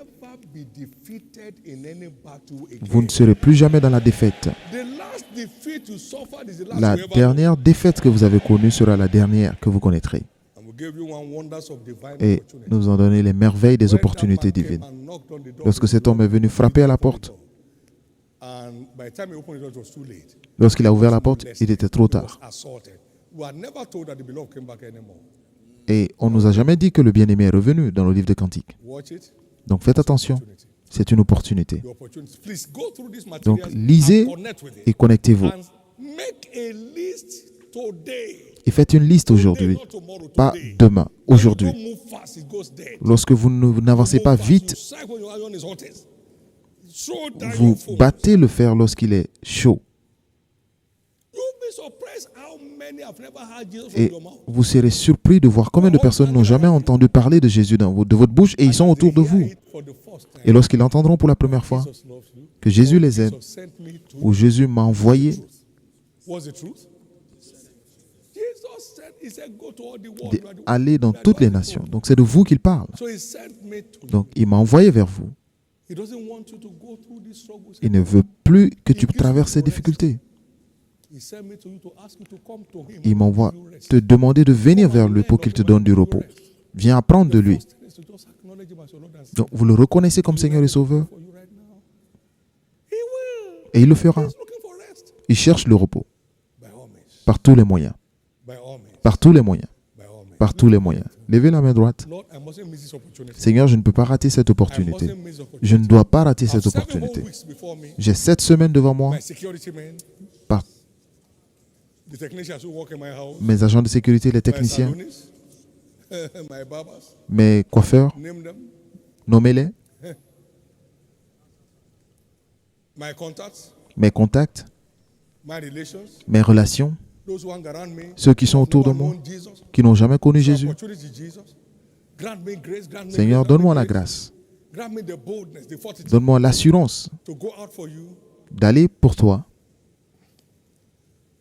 be defeated in any battle
Vous ne
again.
serez plus jamais dans la défaite.
The last defeat you suffered is the last
La
you ever
dernière défaite que vous avez connue sera la dernière que vous connaîtrez.
And we'll give you one wonders of divine
Et
opportunity.
nous en donner les merveilles des
When that
opportunités
man came
divines.
and knocked on the door,
Lorsque cet homme est venu frapper à la porte,
and by the time he opened the door, it was too late.
lorsqu'il a ouvert la porte, il était trop
He
tard.
was assaulted. We are never told that the beloved came back anymore.
Et on ne nous a jamais dit que le bien-aimé est revenu dans le livre de Cantiques.
Watch it.
Donc faites attention, c'est une opportunité.
The opportunity. Please go through this
Donc
material
lisez
and connect with
et
it.
connectez-vous.
And make a list today.
Et faites une liste aujourd'hui,
Not tomorrow,
pas
today.
demain, aujourd'hui.
Don't move fast, it goes dead.
Lorsque vous n'avancez pas
Move fast,
vite,
you strike when your iron is hottest. Throw down
vous
your phone.
battez le fer lorsqu'il est chaud.
You'll be surprised how many have never heard Jesus from
Et
your mouth.
vous serez surpris de voir combien de personnes n'ont jamais entendu parler de Jésus de votre bouche et ils sont autour de vous.
For the first time,
Et lorsqu'ils l'entendront pour la première fois,
Jesus loves you.
que Jésus les aime,
Jesus sent me to
ou Jésus m'a envoyé
What's the truth? Jesus said, he said, go to all the world.
d'aller dans toutes les nations. Donc c'est de vous qu'il parle.
So he sent me to you.
Donc il m'a envoyé vers vous.
He doesn't want you to go through these struggles.
Il ne veut plus que tu traverses ces difficultés.
He sent me to you to ask you to come to him.
Il m'envoie
You rest.
te demander de venir vers lui pour qu'il te donne du repos. Viens apprendre de lui.
First thing is to just acknowledge him as your Lord and Savior
Donc vous le reconnaissez comme Seigneur et Sauveur
for you right now. He will.
et il le fera.
He's looking for rest.
Il cherche le repos
By all means.
par tous les moyens.
By all means.
Par tous les moyens.
By all means.
Par tous les moyens. Levez la main droite.
Lord, I mustn't miss this opportunity.
Seigneur, je ne peux pas rater cette
I
opportunité.
mustn't miss this opportunity.
Je ne dois pas rater
I have
cette
7 whole
opportunité.
weeks before me.
J'ai 7 semaines devant moi.
My security men,
Par
the technicians who work in my house,
mes agents de sécurité, les
my
techniciens,
saloonists, my barbers,
mes coiffeurs,
name them,
nommez-les,
my contacts,
mes contacts,
my relations,
mes relations,
those who hang around me,
ceux qui sont autour de
who have
moi,
known Jesus,
qui n'ont jamais connu
the
Jésus.
opportunity Jesus. Grant me grace, grant me
Seigneur,
grace, grant
donne-moi
me
la
grace.
grâce.
Grant me the boldness, the fortitude
Donne-moi l'assurance
to go out for you.
d'aller pour toi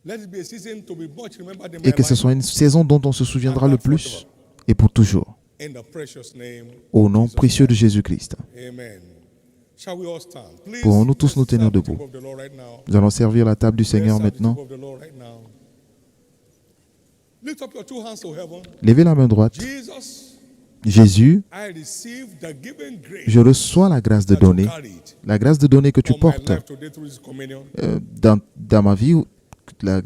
Let it be a season to be much remembered in
et
my
que ce
life.
soit une saison dont on se souviendra le plus et pour toujours.
In the precious name.
Au nom précieux de Jésus-Christ.
Amen. Shall we all stand? Please,
Pouvons-nous tous nous
let's
tenir
serve the
debout.
table of the Lord right now.
Nous allons servir la table du
Let's
Seigneur
serve the
maintenant.
table of the Lord right now. Lift up your two hands to heaven.
Levez la main droite.
Jesus,
Jésus,
I receive the given grace
je reçois la grâce de
that you
donner,
carried
la grâce de donner que tu
on my
portes
life today through this communion.
dans ma vie, la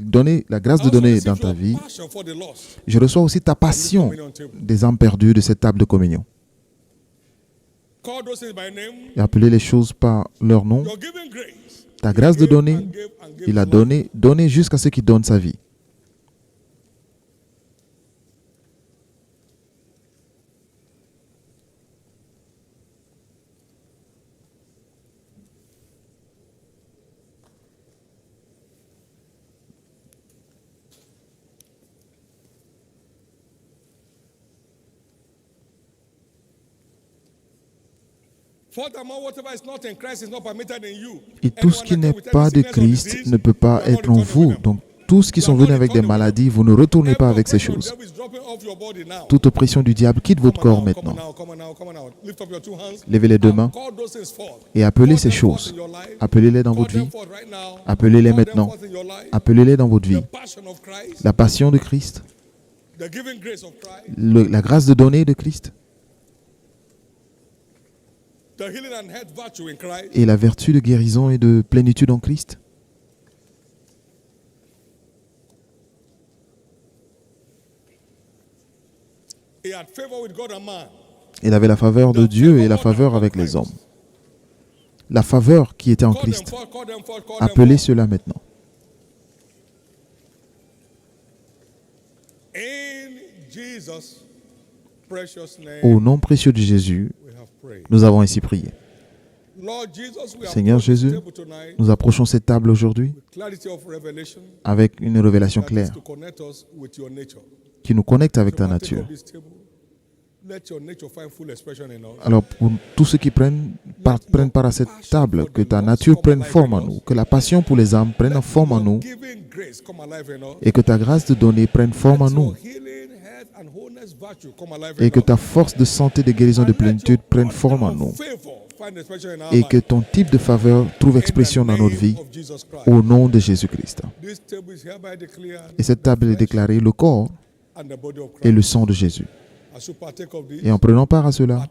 grâce
I
de
also
donner
receive
dans ta
your
vie.
passion for the lost.
Je reçois aussi ta passion des âmes perdues de cette table de communion.
Call those things by name.
Et appeler les choses par leur nom.
Your given grace.
Ta grâce de
Gave
donner,
and gave and gave
il a
to others.
donné jusqu'à ce qu'il donne sa vie. Et tout ce qui n'est pas de Christ ne peut pas être en vous. Donc, tous qui sont venus avec des maladies, vous ne retournez pas avec ces choses. Toute oppression du diable quitte votre corps maintenant. Levez les deux mains et appelez ces choses. Appelez-les dans votre vie. Appelez-les maintenant. Appelez-les dans votre vie. La passion de Christ. La grâce de donner de Christ. Et la vertu de guérison et de plénitude en Christ. Il avait la faveur de Dieu et la faveur avec les hommes. La faveur qui était en Christ. Appelez cela maintenant. Au nom précieux de Jésus, nous avons ainsi prié. Seigneur Jésus, nous approchons cette table aujourd'hui avec une révélation claire qui nous connecte avec ta nature. Alors, pour tous ceux qui prennent part à cette table, que ta nature prenne forme en nous, que la passion pour les âmes prenne forme en nous, et que ta grâce de donner prenne forme en nous, et que ta force de santé, de guérison, de plénitude prenne forme en nous, et que ton type de faveur trouve expression dans notre vie, au nom de Jésus-Christ. Et cette table est déclarée le corps et le sang de Jésus. Et en prenant part à cela,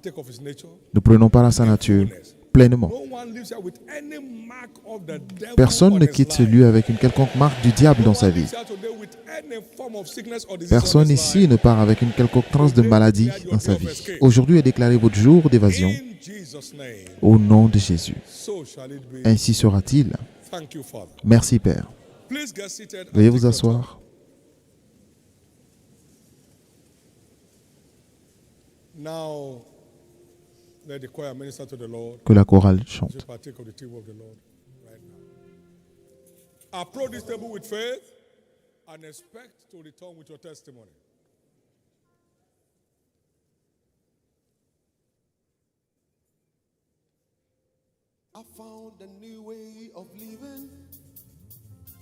nous prenons part à sa nature pleinement. Personne ne quitte ce lieu avec une quelconque marque du diable dans sa vie. Personne ici ne part avec une quelconque trace de maladie dans sa vie. Aujourd'hui est déclaré votre jour d'évasion au nom de Jésus. Ainsi sera-t-il. Merci Père. Veuillez vous asseoir. Que la chorale chante.
Approach this table with faith and expect to return with your testimony.
I found a new way of living.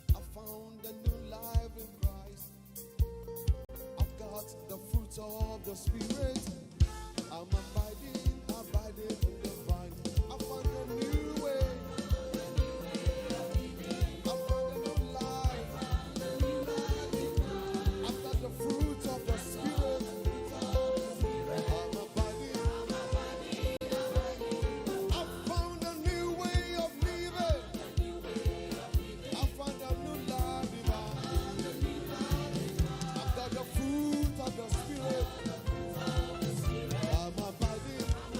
I found a new life in Christ. I've got the fruits of the Spirit. I'm abiding in the vine. I found a new way. I found a new life. I've got the fruits of the Spirit. I'm abiding. I found a new way of living. I found a new life divine. I've got the fruit of the Spirit. I'm abiding.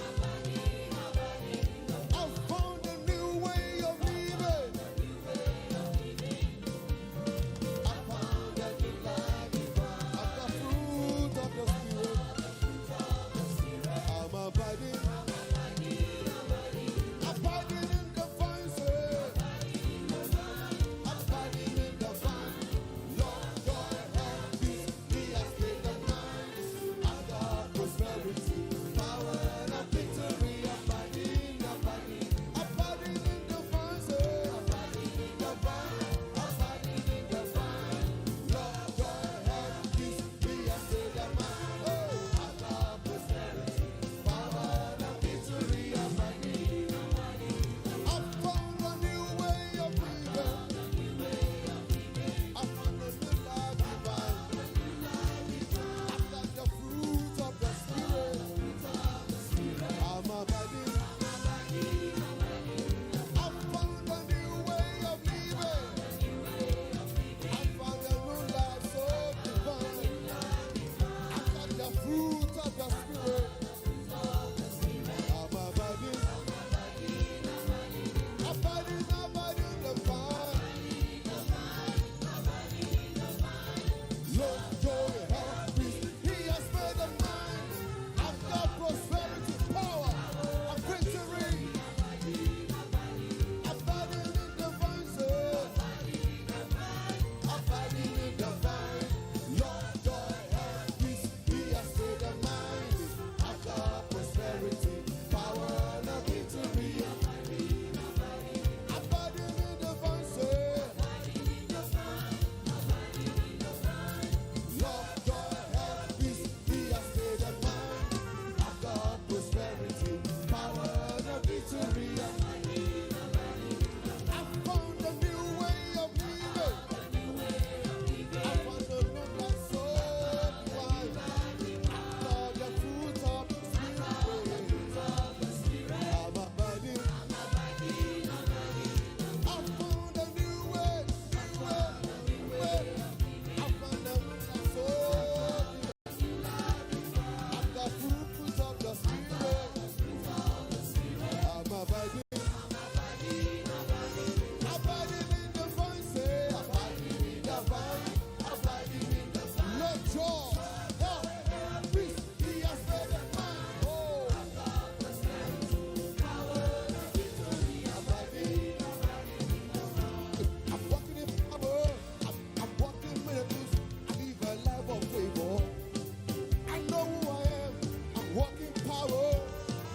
walking power.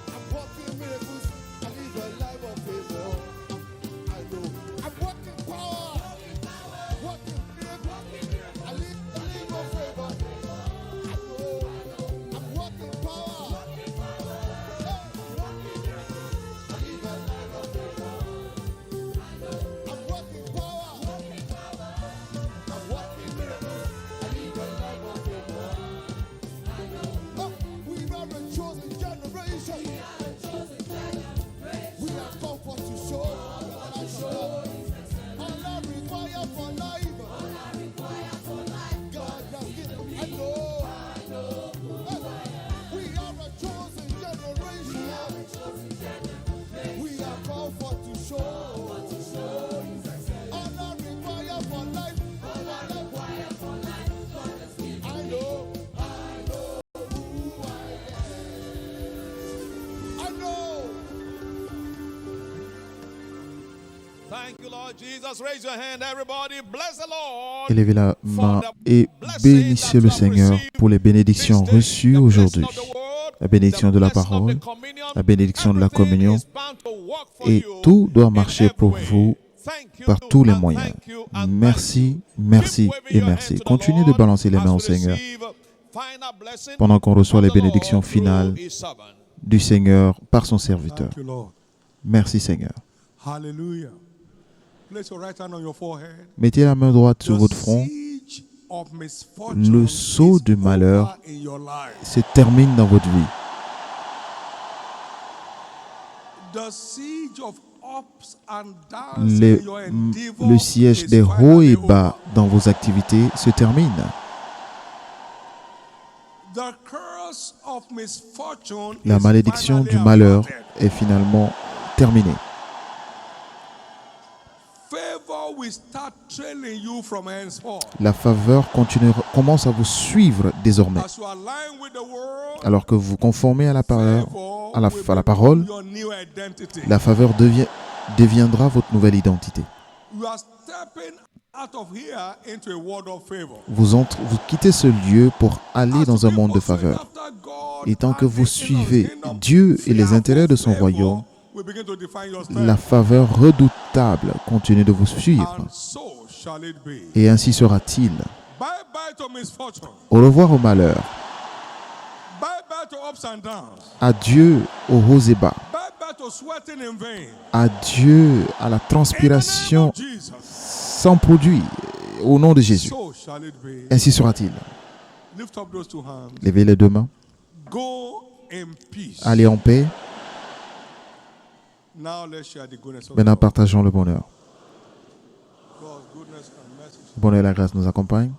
I'm walking miracles. I live a life of favor. I know. I'm walking power. Walking miracles. I live a life of favor. I know. I'm walking power. I live a life of favor. I'm walking power. I'm walking miracles. I live a life of favor. Oh, we are a chosen generation. We are called for to show. All I require for life. God has given. I know. We are a chosen generation. We are called for to show. All I require for life. I know. Who I am. I know.
Thank you, Lord Jesus. Raise your hand, everybody. Bless the Lord.
Élevez la main et bénissez le Seigneur pour les bénédictions reçues aujourd'hui. La bénédiction de la parole, la bénédiction de la communion, et tout doit marcher pour vous par tous les moyens. Merci, merci et merci. Continuez de balancer les mains au Seigneur pendant qu'on reçoit les bénédictions finales du Seigneur par son serviteur.
Thank you, Lord.
Merci Seigneur.
Hallelujah. Place your right hand on your forehead.
Mettez la main droite sur votre front.
siege of misfortune
Le sceau
is
du malheur
over in your life.
se termine dans votre vie.
The siege of ups and downs
Le,
in your endeavor
le siège
is
des hauts
finally
et bas
over.
dans vos activités se termine.
The curse of misfortune
La
is
malédiction
finally
du malheur
averted.
est finalement terminée.
Favor will start trailing you from henceforth.
La faveur commence à vous suivre désormais.
As you align with the world,
Alors que vous vous conformez à la parole,
favor
à la
will
parole,
become your new identity.
la faveur deviendra votre nouvelle identité.
You are stepping out of here into a world of favor.
Vous quittez ce lieu pour aller
As
dans
you
un monde de
keep pursuing
faveur.
after God
Et tant que
and
vous
the kingdom,
suivez Dieu et les intérêts de son
fearful
royaume,
will begin to define your
la
strength.
faveur redoutable continue de vous suivre.
And so shall it be.
Et ainsi sera-t-il.
Bye bye to misfortune.
Au revoir au malheur.
Bye bye to ups and downs.
Adieu aux hauts et bas.
Bye bye to sweating in vain.
Adieu à la
In the name
transpiration
of Jesus.
sans produit. Au nom de Jésus.
So shall it be.
Ainsi sera-t-il.
Lift up those two hands.
Levez les deux mains.
Go in peace.
Allez en paix.
Now let's share the goodness of
Maintenant,
God.
partageons le bonheur.
God's goodness and mercy.
Le bonheur et la grâce nous accompagnent.